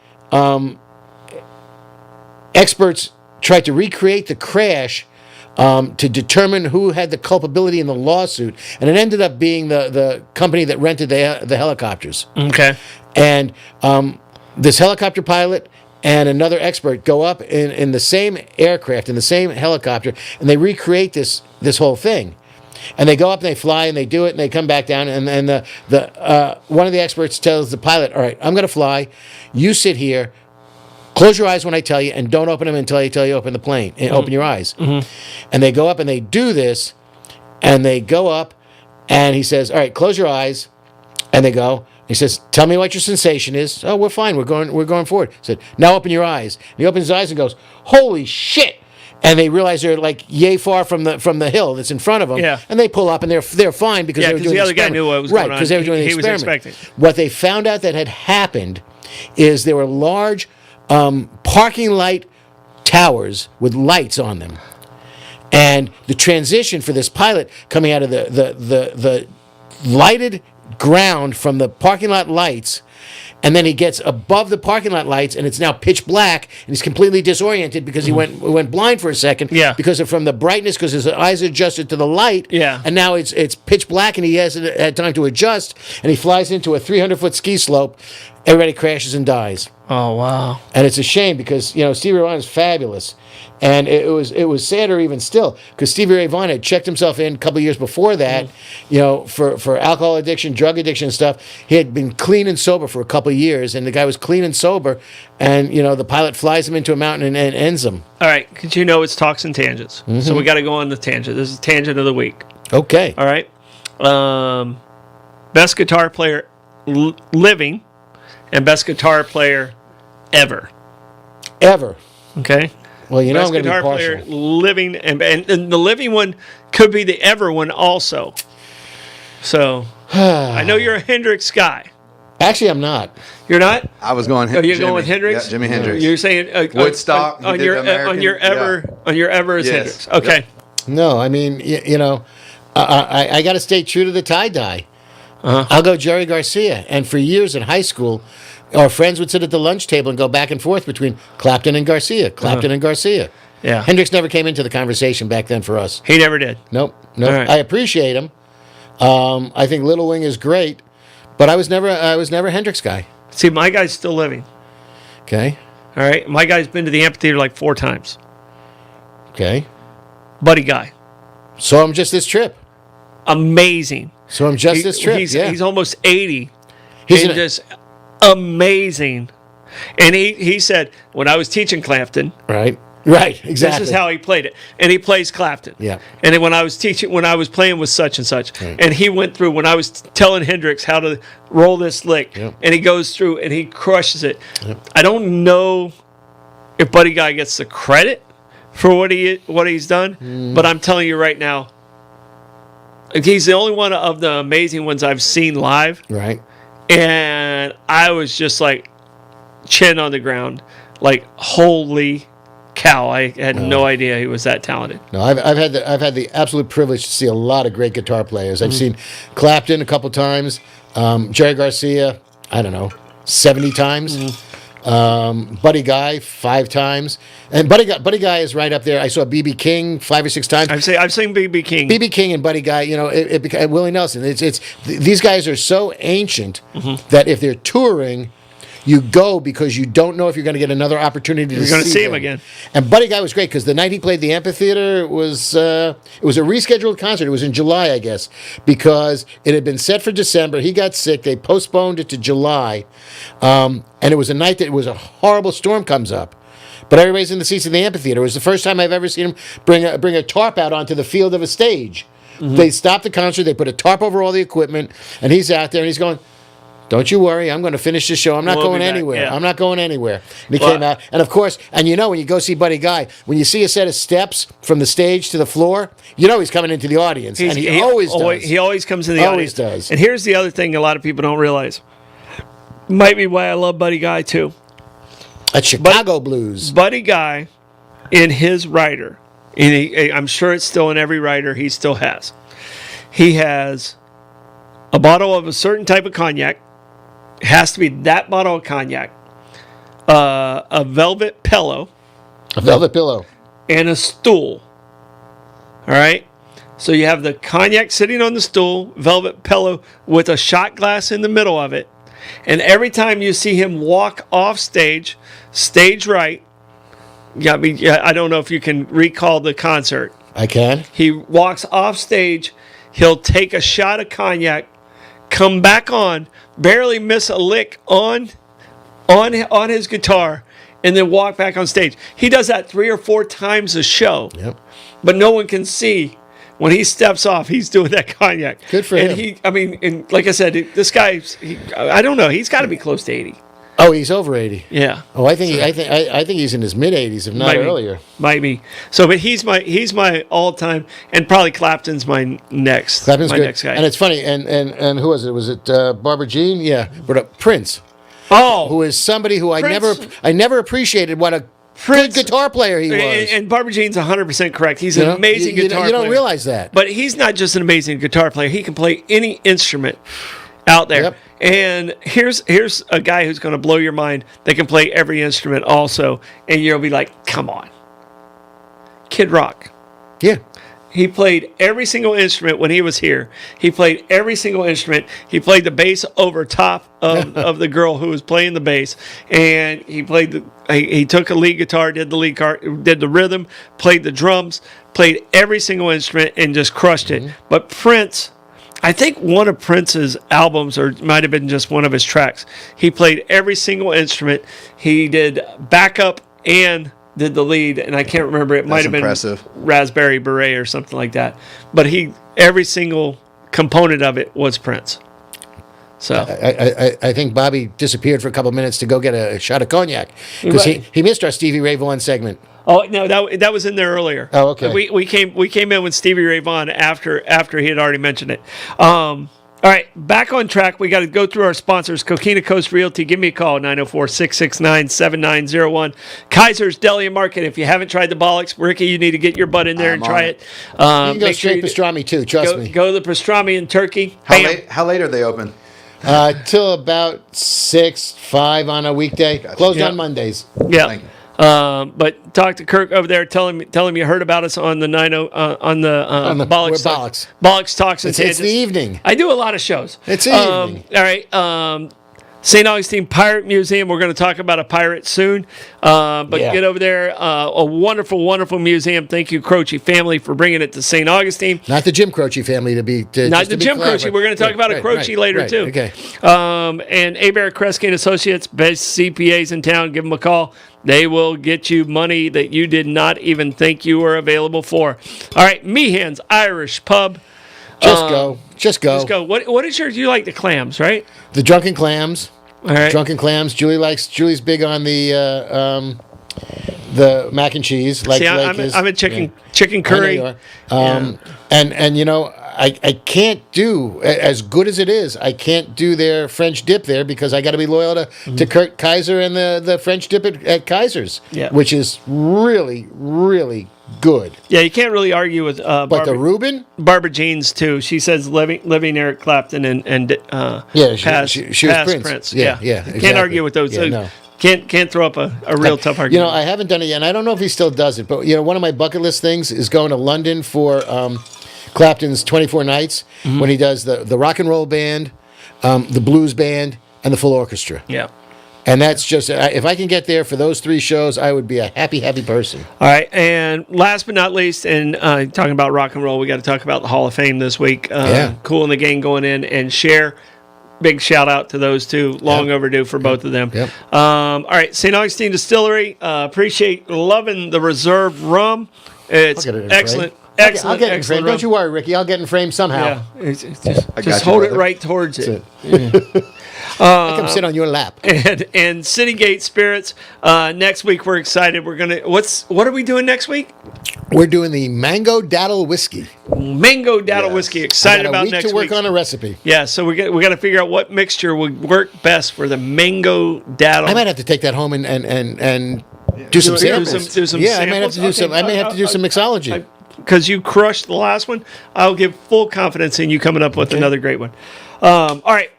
experts tried to recreate the crash to determine who had the culpability in the lawsuit, and it ended up being the company that rented the helicopters. Okay. And this helicopter pilot and another expert go up in the same aircraft, in the same helicopter, and they recreate this whole thing. And they go up and they fly and they do it and they come back down, and the one of the experts tells the pilot, "All right, I'm going to fly. You sit here. Close your eyes when I tell you, and don't open them until I tell you open the plane. And open your eyes." And they go up and they do this, and they go up, and he says, "All right, close your eyes," and they go. He says, "Tell me what your sensation is." "Oh, we're fine. We're going forward." He said, "Now open your eyes." And he opens his eyes and goes, "Holy shit!" And they realize they're like yay far from the hill that's in front of them. Yeah. And they pull up and they're fine because they were doing the other guy knew what was going on. Right, because they were doing the experiment. experiment. Was expecting. What they found out that had happened is there were large parking light towers with lights on them, and the transition for this pilot coming out of the lighted ground from the parking lot lights, and then he gets above the parking lot lights, and it's now pitch black, and he's completely disoriented because he went blind for a second. Yeah. Because from the brightness, because his eyes adjusted to the light. Yeah. And now it's pitch black, and he hasn't had time to adjust, and he flies into a 300-foot ski slope. Everybody crashes and dies. Oh wow! And it's a shame because Stevie Ray Vaughan is fabulous, and it was sadder even still because Stevie Ray Vaughan had checked himself in a couple of years before that, for alcohol addiction, drug addiction and stuff. He had been clean and sober for a couple of years, and the guy was clean and sober, and the pilot flies him into a mountain and ends him. All right, because it's talks and tangents, so we got to go on the tangent. This is tangent of the week. Okay. All right. Best guitar player living. And best guitar player ever. Ever. Okay. Well, I'm best going to be guitar partial. player living, and the living one could be the ever one also. So I know you're a Hendrix guy. Actually, I'm not. You're not? I was going. Oh, you're going with Hendrix? Yeah, Jimi Hendrix. You're saying Woodstock. on your ever is Hendrix. Okay. Yep. No, I mean I got to stay true to the tie-dye. I'll go Jerry Garcia. And for years in high school, our friends would sit at the lunch table and go back and forth between Clapton and Garcia. And Garcia. Yeah. Hendrix never came into the conversation back then for us. He never did. Nope. Right. I appreciate him. I think Little Wing is great, but I was never a Hendrix guy. See, my guy's still living. Okay. All right. My guy's been to the amphitheater like 4 times. Okay. Buddy guy. So I'm just this trip. Amazing. So I'm just this trip. He's almost 80. He's just amazing. And he said, when I was teaching Clapton, right, exactly. This is how he played it. And he plays Clapton. Yeah. And then when I was playing with such and such, and he went through, when I was telling Hendrix how to roll this lick, and he goes through and he crushes it. Yep. I don't know if Buddy Guy gets the credit for what he's done, but I'm telling you right now, he's the only one of the amazing ones I've seen live. Right. And I was just like chin on the ground, like holy cow! I had no idea he was that talented. No, I've had the absolute privilege to see a lot of great guitar players. I've seen Clapton a couple times, Jerry Garcia, I don't know, 70 times. Buddy Guy 5 times, and Buddy Guy is right up there. I saw BB King 5 or 6 times. I've seen BB King. BB King and Buddy Guy, Willie Nelson. These guys are so ancient that if they're touring, you go because you don't know if you're going to get another opportunity to see him again. And Buddy Guy was great because the night he played the amphitheater it was a rescheduled concert. It was in July, I guess, because it had been set for December. He got sick. They postponed it to July, and it was a night that a horrible storm comes up. But everybody's in the seats in the amphitheater. It was the first time I've ever seen him bring a tarp out onto the field of a stage. They stopped the concert. They put a tarp over all the equipment, and he's out there and he's going, "Don't you worry, I'm going to finish the show. I'm not going anywhere. Yeah. I'm not going anywhere." And he came out. And of course, when you go see Buddy Guy, when you see a set of steps from the stage to the floor, he's coming into the audience. And he always does. He always comes in the audience. Always does. And here's the other thing a lot of people don't realize. Might be why I love Buddy Guy too. That's Chicago blues. Buddy Guy, in his rider, and I'm sure it's still in every rider he still has. He has a bottle of a certain type of cognac. It has to be that bottle of cognac, a velvet pillow, and a stool. All right? So you have the cognac sitting on the stool, velvet pillow with a shot glass in the middle of it. And every time you see him walk off stage right, I don't know if you can recall the concert. I can. He walks off stage, he'll take a shot of cognac, come back on, barely miss a lick on his guitar, and then walk back on stage. He does that 3 or 4 times a show. Yep. But no one can see when he steps off, he's doing that cognac. Good for him. And like I said, this guy, I don't know, he's got to be close to 80. Oh, he's over 80. Yeah. Oh, I think he's in his mid 80s, if not earlier. Might be. So, but he's my all time, and probably Clapton's my next. Clapton's my good. next guy. And it's funny. And who was it? Was it Barbara Jean? Yeah, but Prince. Oh, who is somebody who Prince. I never appreciated what a good guitar player he was. And Barbara Jean's 100% correct. He's an amazing guitar player. You don't realize that. But he's not just an amazing guitar player. He can play any instrument out there. Yep. And here's a guy who's going to blow your mind that can play every instrument also. And you'll be like, come on. Kid Rock. Yeah. He played every single instrument when he was here. He played every single instrument. He played the bass over top of the girl who was playing the bass, and he played he took a lead guitar, did the rhythm, played the drums, played every single instrument, and just crushed it. But Prince, I think one of Prince's albums, or it might have been just one of his tracks, he played every single instrument. He did backup and did the lead, and I can't remember. It might have been Raspberry Beret or something like that. But every single component of it was Prince. So I think Bobby disappeared for a couple of minutes to go get a shot of cognac because he missed our Stevie Ray Vaughan segment. Oh no, that was in there earlier. Oh, okay. We came in with Stevie Ray Vaughan after he had already mentioned it. All right, back on track. We got to go through our sponsors. Coquina Coast Realty. Give me a call, 904-669-7901. Kaiser's Deli and Market. If you haven't tried the Bollox, Ricky, you need to get your butt in there and try it. You can go straight pastrami too, trust me. Go to the pastrami in Turkey. How late are they open? Till about 6, 5 on a weekday. Gotcha. Closed on Mondays. Yeah. Thank you. But talk to Kirk over there. Tell him you heard about us on the Bollox Talks. It's the evening. I do a lot of shows. It's the evening. All right. St. Augustine Pirate Museum. We're going to talk about a pirate soon. Get over there. A wonderful, wonderful museum. Thank you, Croce family, for bringing it to St. Augustine. Not the Jim Croce family Not the Jim Croce. We're going to talk about a Croce later, too. Okay. And Abare, Kresge and Associates, best CPAs in town. Give them a call. They will get you money that you did not even think you were available for. All right, Meehan's Irish Pub. Just go. Just go. What is yours? You like the clams, right? The drunken clams. All right. Drunken clams. Julie's big on the mac and cheese. See, I'm a chicken curry. And you know, I can't do as good as it is. I can't do their French dip there because I got to be loyal to Kurt Kaiser and the French dip at Kaiser's, which is really, really good. Yeah, you can't really argue with. But the Reuben, Barbara Jeans too. She says living Eric Clapton and she was Prince. Yeah. Exactly. Can't argue with those. Yeah, no. Can't throw up a real tough argument. You know, I haven't done it yet, and I don't know if he still does it. But you know, one of my bucket list things is going to London for Clapton's 24 Nights when he does the rock and roll band, the blues band, and the full orchestra. Yeah. And that's just, if I can get there for those 3 shows, I would be a happy, happy person. All right. And last but not least, and talking about rock and roll, we got to talk about the Hall of Fame this week. Cool and the Gang going in and share. Big shout out to those two. Long overdue for both of them. Yep. All right. St. Augustine Distillery. Loving the reserve rum. It's excellent. Excellent. I'll get it in frame. Don't you worry, Ricky. I'll get in frame somehow. Yeah. Just hold it right towards it. I come sit on your lap. And Citygate Spirits. Next week we're excited. We're gonna. What are we doing next week? We're doing the Mango Daddle Whiskey. Mango Daddle Whiskey. Excited about next week. To work on a recipe. Yeah, so we got to figure out what mixture would work best for the Mango Daddle. I might have to take that home and do some samples. Do some yeah, samples? I might have to do some. I may have to do some mixology. Because you crushed the last one, I'll give full confidence in you coming up with another great one. All right.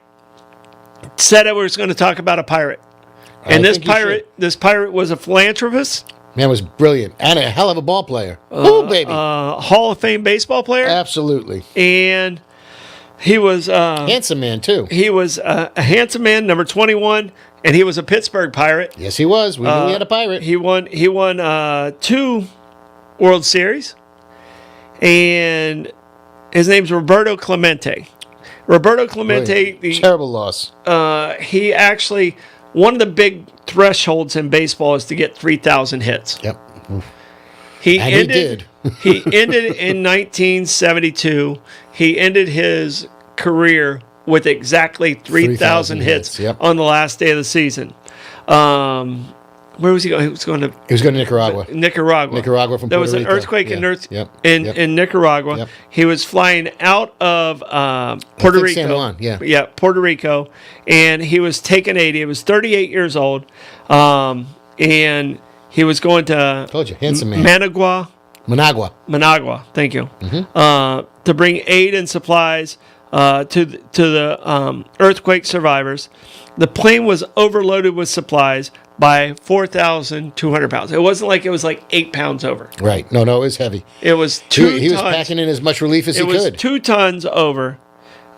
Said I was going to talk about a pirate. And this pirate was a philanthropist. Man, was brilliant. And a hell of a ball player. Oh, baby. Hall of Fame baseball player. Absolutely. And he was... handsome man, too. He was a handsome man, number 21, and he was a Pittsburgh Pirate. Yes, he was. We knew we had a pirate. He won 2 World Series. And his name's Roberto Clemente. Terrible loss. He actually, one of the big thresholds in baseball is to get 3,000 hits. Yep. He did. He ended in 1972. He ended his career with exactly 3,000 hits on the last day of the season. Where was he going? He was going to Nicaragua. Nicaragua from Puerto Rico. There was an earthquake in Nicaragua. Yep. He was flying out of Puerto Rico. San Juan, Yeah, Puerto Rico. And he was taking 80. He was 38 years old. And he was going to told you, handsome man. Managua. Thank you. To bring aid and supplies to the earthquake survivors. The plane was overloaded with supplies by 4,200 pounds. It wasn't like it was like 8 pounds over. Right. No, it was heavy. It was 2 tons. He was packing in as much relief as he could. It was 2 tons over.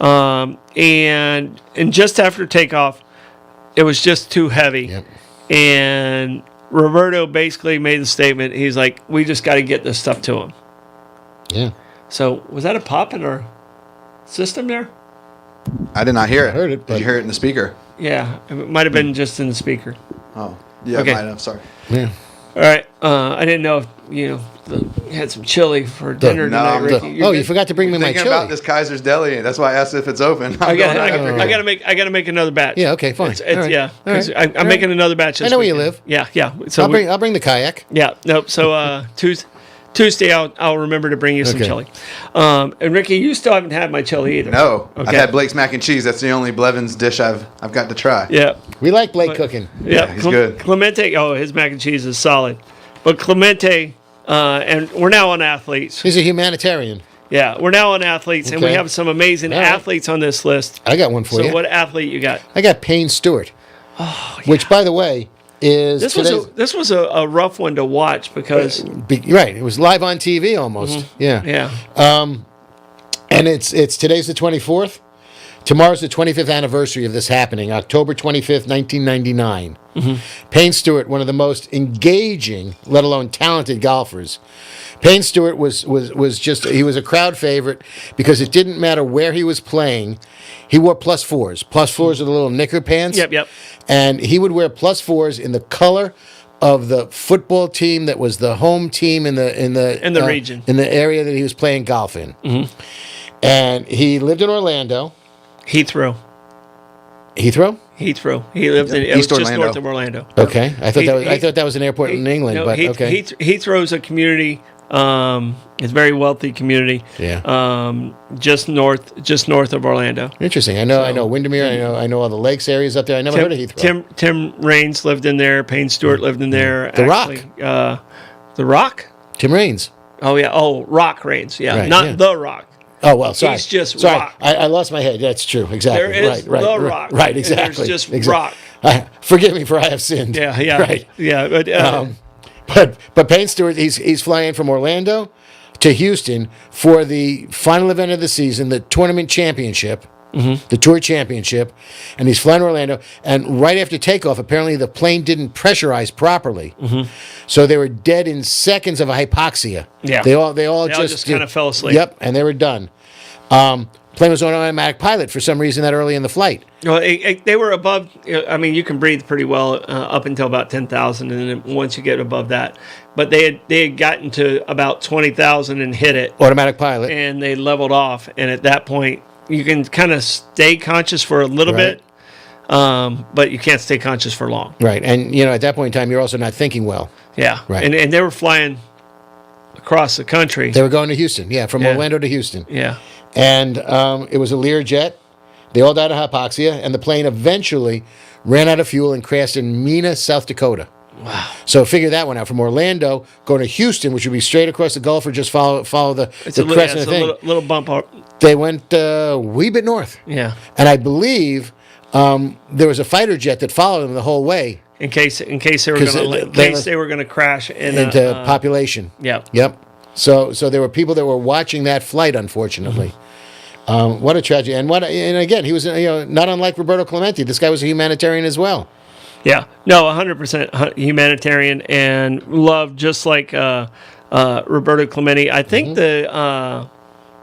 And just after takeoff, it was just too heavy. Yep. And Roberto basically made the statement, he's like, we just got to get this stuff to him. Yeah. So, was that a pop in our system there? I did not hear it. I heard it. Did you hear it in the speaker? Yeah, it might have been just in the speaker. Oh, yeah, okay. Might have. Sorry. Yeah. All right. I didn't know if you had some chili for dinner tonight, Ricky. You forgot to bring me my chili. Thinking about this Kaiser's Deli. That's why I asked if it's open. I got to make another batch. Yeah. Okay. Fine. Yeah. I'm making another batch. I know where you live. Yeah. So I'll bring the kayak. Yeah. Nope. So Tuesday, I'll remember to bring you some chili. And Ricky, you still haven't had my chili either. No, okay. I've had Blake's mac and cheese. That's the only Blevins dish I've got to try. Yeah, we like Blake cooking. Yeah, he's good. Clemente, his mac and cheese is solid. But Clemente, and we're now on athletes. He's a humanitarian. Yeah, we're now on athletes, and we have some amazing athletes on this list. I got one for you. So what athlete you got? I got Payne Stewart, which, by the way, is this was a rough one to watch because right, it was live on TV almost. Yeah. And it's today's the 24th. Tomorrow's the 25th anniversary of this happening, October 25th, 1999. Payne Stewart, one of the most engaging, let alone talented golfers. Payne Stewart was he was a crowd favorite because it didn't matter where he was playing. He wore plus fours. Plus fours are the little knicker pants. Yep. And he would wear plus fours in the color of the football team that was the home team in the region, in the area that he was playing golf in. And he lived in Orlando. Heathrow. Heathrow? Heathrow. He lived in East just Orlando. Oh, north of Orlando. Okay, I thought that was an airport in England, no, but okay. Heathrow's a community. It's a very wealthy community. Yeah. Just north of Orlando. Interesting. I know Windermere. I know all the lakes areas up there. I never heard of Heathrow. Tim Raines lived in there. Payne Stewart lived in there. The Rock. The Rock. Tim Raines. Oh yeah. Oh, Rock Raines. Yeah. Right, Not yeah. The Rock. Oh well, sorry. He's just sorry. Rock. I lost my head. That's true. Exactly. There is right, The Rock. Right. Exactly. There's just exactly. Rock. Forgive me for I have sinned. Yeah. Right. Yeah. But Payne Stewart, he's flying from Orlando to Houston for the final event of the season, the tournament championship, the tour championship, and he's flying to Orlando. And right after takeoff, apparently the plane didn't pressurize properly, so they were dead in seconds of hypoxia. Yeah, they all just kind of fell asleep. Yep, and they were done. Plane was on automatic pilot for some reason that early in the flight. Well, they were above. I mean, you can breathe pretty well up until about 10,000, and then once you get above that, but they had gotten to about 20,000 and hit it. Automatic pilot, and they leveled off. And at that point, you can kind of stay conscious for a little bit, but you can't stay conscious for long. Right, and at that point in time, you're also not thinking well. Yeah, right. And they were flying across the country. They were going to Houston. Yeah, from Orlando to Houston. Yeah. And it was a Lear jet. They all died of hypoxia, and the plane eventually ran out of fuel and crashed in Meehan, South Dakota. Wow. So figure that one out. From Orlando, going to Houston, which would be straight across the Gulf, or just follow the crest of the thing. Little bump up. They went a wee bit north. Yeah. And I believe there was a fighter jet that followed them the whole way. In case they were going to crash into population. Yep. So there were people that were watching that flight, unfortunately. What a tragedy. And again, he was not unlike Roberto Clemente. This guy was a humanitarian as well. Yeah. No, 100% humanitarian and loved just like Roberto Clemente. I think the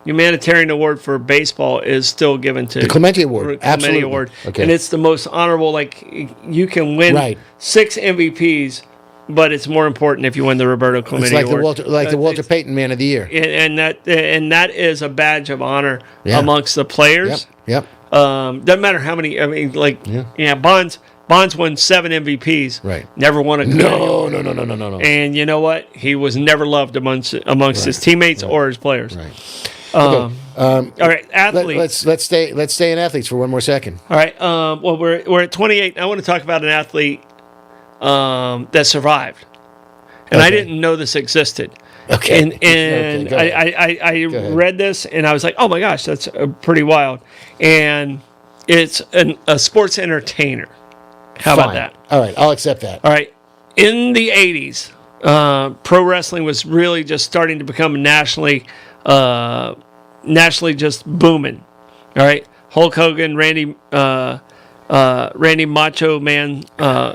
humanitarian award for baseball is still given to the Clemente Award. Absolutely. Award. Okay. And it's the most honorable. Like you can win 6 MVPs. But it's more important if you win the Roberto Clemente Award. It's the Walter Payton Man of the Year, and that is a badge of honor amongst the players. Yep. Doesn't matter how many. I mean, Bonds won 7 MVPs. Right. Never won a. No. And you know what? He was never loved amongst his teammates or his players. Right. All right, athletes. Let's stay in athletes for one more second. All right. Well, we're at 28. I want to talk about an athlete that survived, and I didn't know this existed. Okay. And I read this and I was like, oh my gosh, that's pretty wild. And it's a sports entertainer. How about that? All right, I'll accept that. All right. In the 80s, pro wrestling was really just starting to become nationally just booming. All right. Hulk Hogan, Randy Macho Man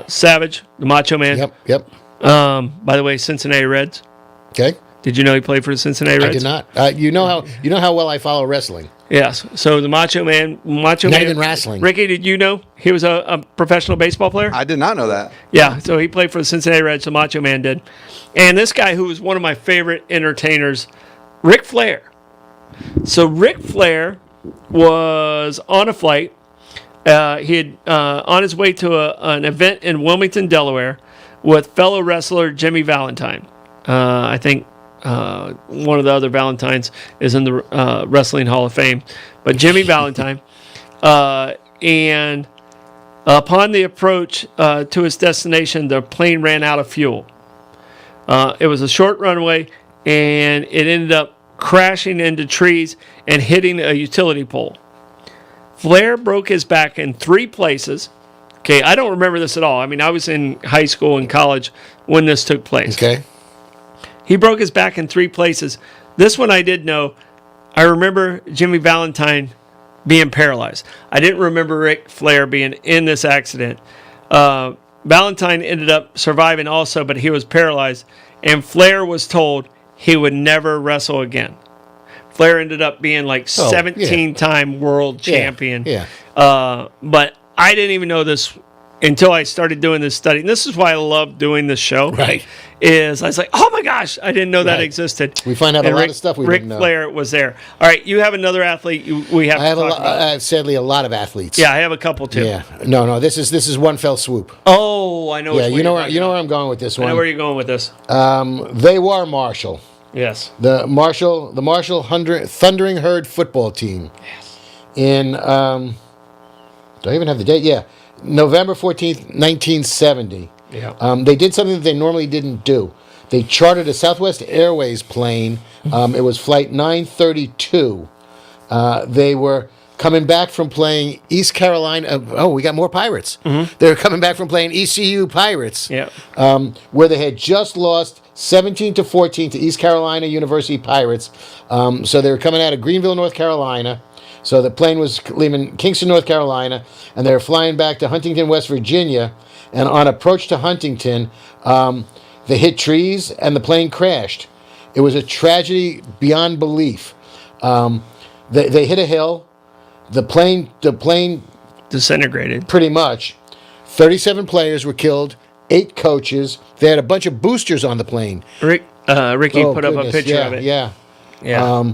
Savage, the Macho Man. Yep. By the way, Cincinnati Reds. Okay. Did you know he played for the Cincinnati Reds? I did not. You know how well I follow wrestling. Yes. So the Macho Man. Not even wrestling. Ricky, did you know he was a professional baseball player? I did not know that. Yeah. So he played for the Cincinnati Reds. The Macho Man did. And this guy, who was one of my favorite entertainers, Ric Flair. So Ric Flair was on a flight. He had on his way to an event in Wilmington, Delaware, with fellow wrestler Jimmy Valentine. I think one of the other Valentines is in the Wrestling Hall of Fame, but Jimmy Valentine. And upon the approach to its destination, the plane ran out of fuel. It was a short runway, and it ended up crashing into trees and hitting a utility pole. Flair broke his back in 3 places. Okay, I don't remember this at all. I mean, I was in high school and college when this took place. Okay. He broke his back in 3 places. This one I did know. I remember Jimmy Valentine being paralyzed. I didn't remember Ric Flair being in this accident. Valentine ended up surviving also, but he was paralyzed. And Flair was told he would never wrestle again. Flair ended up being like 17-time world champion. Yeah. But I didn't even know this until I started doing this study. And this is why I love doing this show. Right. Is I was like, oh my gosh, I didn't know that existed. We find out a lot of stuff we didn't know. Ric Flair was there. All right, you have another athlete we have to talk about. I have sadly a lot of athletes. Yeah, I have a couple too. Yeah. No, this is one fell swoop. Oh, I know. Yeah, you know where I'm going with this one. I know where you're going with this. They were Marshall. Yes. The Marshall Thundering Herd football team. Yes. In do I even have the date? Yeah. November 14th, 1970. Yeah. They did something that they normally didn't do. They chartered a Southwest Airways plane. It was flight 932. They were coming back from playing East Carolina. We got more Pirates. Mm-hmm. They were coming back from playing ECU Pirates. Yeah. Where they had just lost 17-14 to East Carolina University Pirates. So they were coming out of Greenville, North Carolina. So the plane was leaving Kingston, North Carolina, and they were flying back to Huntington, West Virginia. And on approach to Huntington, they hit trees and the plane crashed. It was a tragedy beyond belief. They hit a hill. The plane disintegrated. Pretty much. 37 players were killed. 8 coaches. They had a bunch of boosters on the plane. Ricky put up a picture of it. Yeah.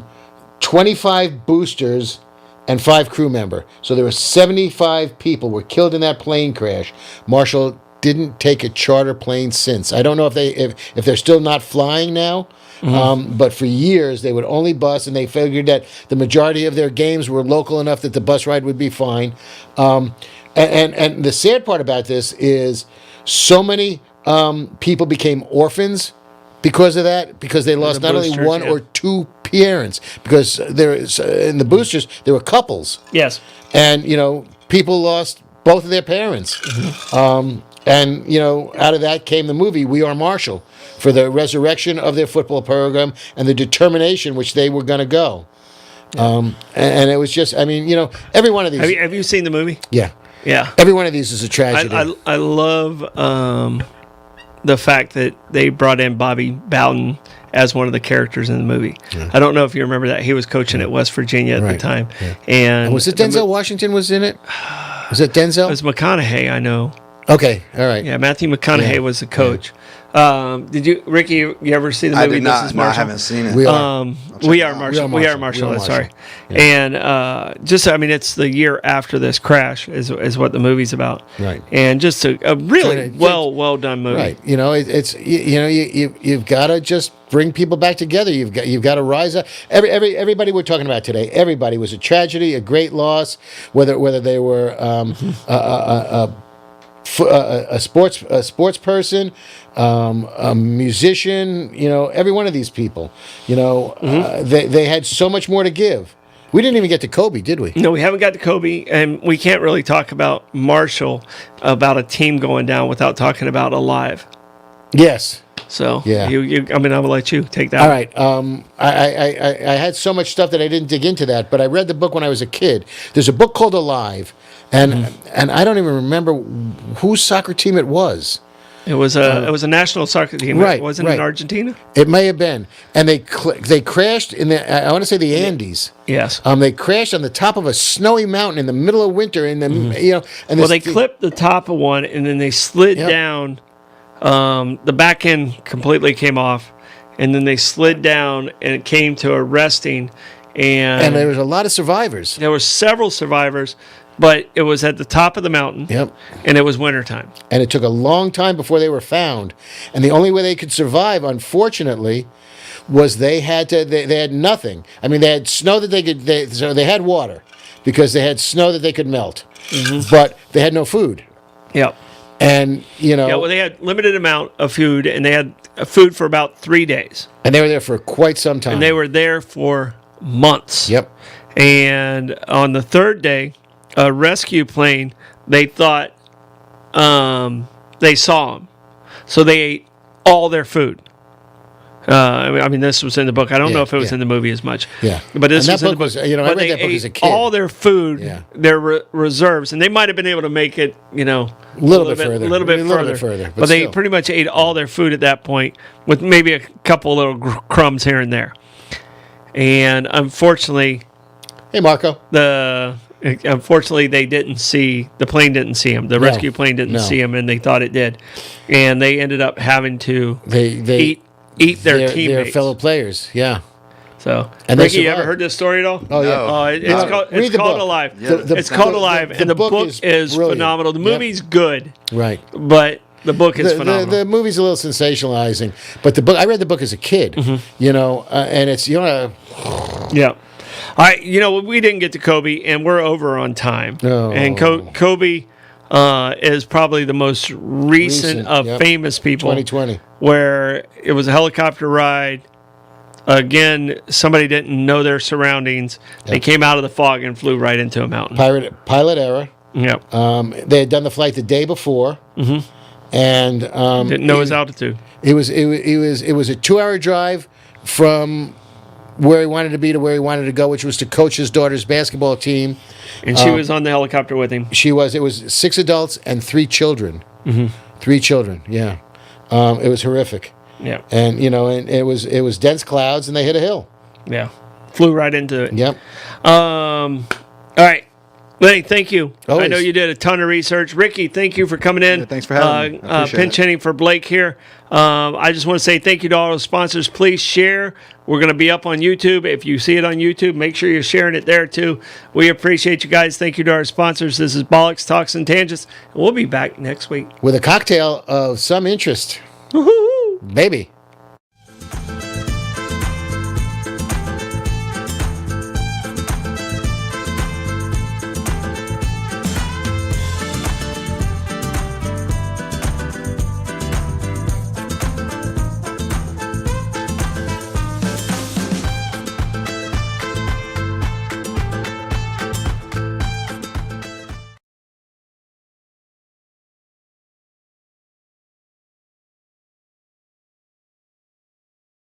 25 boosters and 5 crew member. So there were 75 people were killed in that plane crash. Marshall didn't take a charter plane since. I don't know if they're still not flying now. Mm-hmm. But for years they would only bus, and they figured that the majority of their games were local enough that the bus ride would be fine. And the sad part about this is so many people became orphans because of that, because they lost not only one or two parents, because in the boosters there were couples. Yes. And people lost both of their parents. Mm-hmm. And out of that came the movie We Are Marshall, for the resurrection of their football program and the determination which they were going to go. Yeah. And it was just, every one of these. Have you seen the movie? Yeah. Yeah. Every one of these is a tragedy. I love the fact that they brought in Bobby Bowden as one of the characters in the movie. Yeah. I don't know if you remember that. He was coaching at West Virginia at the time. Yeah. And was it Denzel Washington was in it? Was it Denzel? It was McConaughey, I know. Okay, all right. Yeah, Matthew McConaughey was the coach. Yeah. Did you, Ricky? You ever see the movie? I did not. Mrs. No, I Marshall? haven't seen it. We are Marshall. We are Marshall. Sorry. Yeah. And it's the year after this crash is what the movie's about. Right. And just a really well done movie. Right. You've got to just bring people back together. You've got to rise up. Everybody we're talking about today. Everybody was a tragedy, a great loss. Whether they were a sports person, a musician, every one of these people, they had so much more to give. We didn't even get to Kobe, did we? No, we haven't got to Kobe, and we can't really talk about Marshall, about a team going down, without talking about Alive. Yes. So yeah, I'm gonna let you take that. All right. I had so much stuff that I didn't dig into that, but I read the book when I was a kid. There's a book called Alive, and I don't even remember whose soccer team it was. It was a national soccer team. Right. Wasn't it in Argentina? It may have been, and they crashed in I want to say the Andes. Yes. They crashed on the top of a snowy mountain in the middle of winter, and they clipped the top of one, and then they slid down. The back end completely came off, and then they slid down, and it came to a resting, and there was a lot of survivors. There were several survivors, but it was at the top of the mountain. Yep. And it was wintertime. And it took a long time before they were found. And the only way they could survive, unfortunately, was they had nothing. I mean, they had snow that they had water, because they had snow that they could melt, but they had no food. Yep. And they had limited amount of food, and they had food for about 3 days. And they were there for quite some time. And they were there for months. Yep. And on the third day, a rescue plane, they thought they saw them, so they ate all their food. I mean, this was in the book. I don't know if it was in the movie as much. Yeah, but this was in the book. I read that book as a kid. All their food, their reserves, and they might have been able to make it, a little bit further. But they pretty much ate all their food at that point, with maybe a couple little crumbs here and there. And unfortunately, hey Marco, unfortunately they didn't see the plane. Didn't see him. The rescue plane didn't see him, and they thought it did, and they ended up having to eat their teammates, their fellow players. Yeah. So, and Ricky, you ever heard this story at all? Oh yeah. It's called Alive. Yeah. It's called Alive, and the book is phenomenal. The movie's good, right? But the book is phenomenal. The movie's a little sensationalizing, but the book, I read the book as a kid, and it's yeah. All right, we didn't get to Kobe, and we're over on time. Oh. And Kobe is probably the most recent of famous people. 2020, where it was a helicopter ride. Again, somebody didn't know their surroundings. Yep. They came out of the fog and flew right into a mountain. Pilot error. Yep. They had done the flight the day before, and didn't know his altitude. It was a 2-hour drive from where he wanted to be to where he wanted to go, which was to coach his daughter's basketball team. And she was on the helicopter with him. She was. It was 6 adults and 3 children. 3 children. Yeah. It was horrific. Yeah. And and it was dense clouds, and they hit a hill. Yeah. Flew right into it. Yep. All right. Lenny, thank you. Always. I know you did a ton of research. Ricky, thank you for coming in. Yeah, thanks for having me. Pinch hitting for Blake here. I just want to say thank you to all the sponsors. Please share. We're going to be up on YouTube. If you see it on YouTube, make sure you're sharing it there too. We appreciate you guys. Thank you to our sponsors. This is Bollox, Talks, and Tangents. We'll be back next week with a cocktail of some interest. Woo-hoo-hoo. Baby.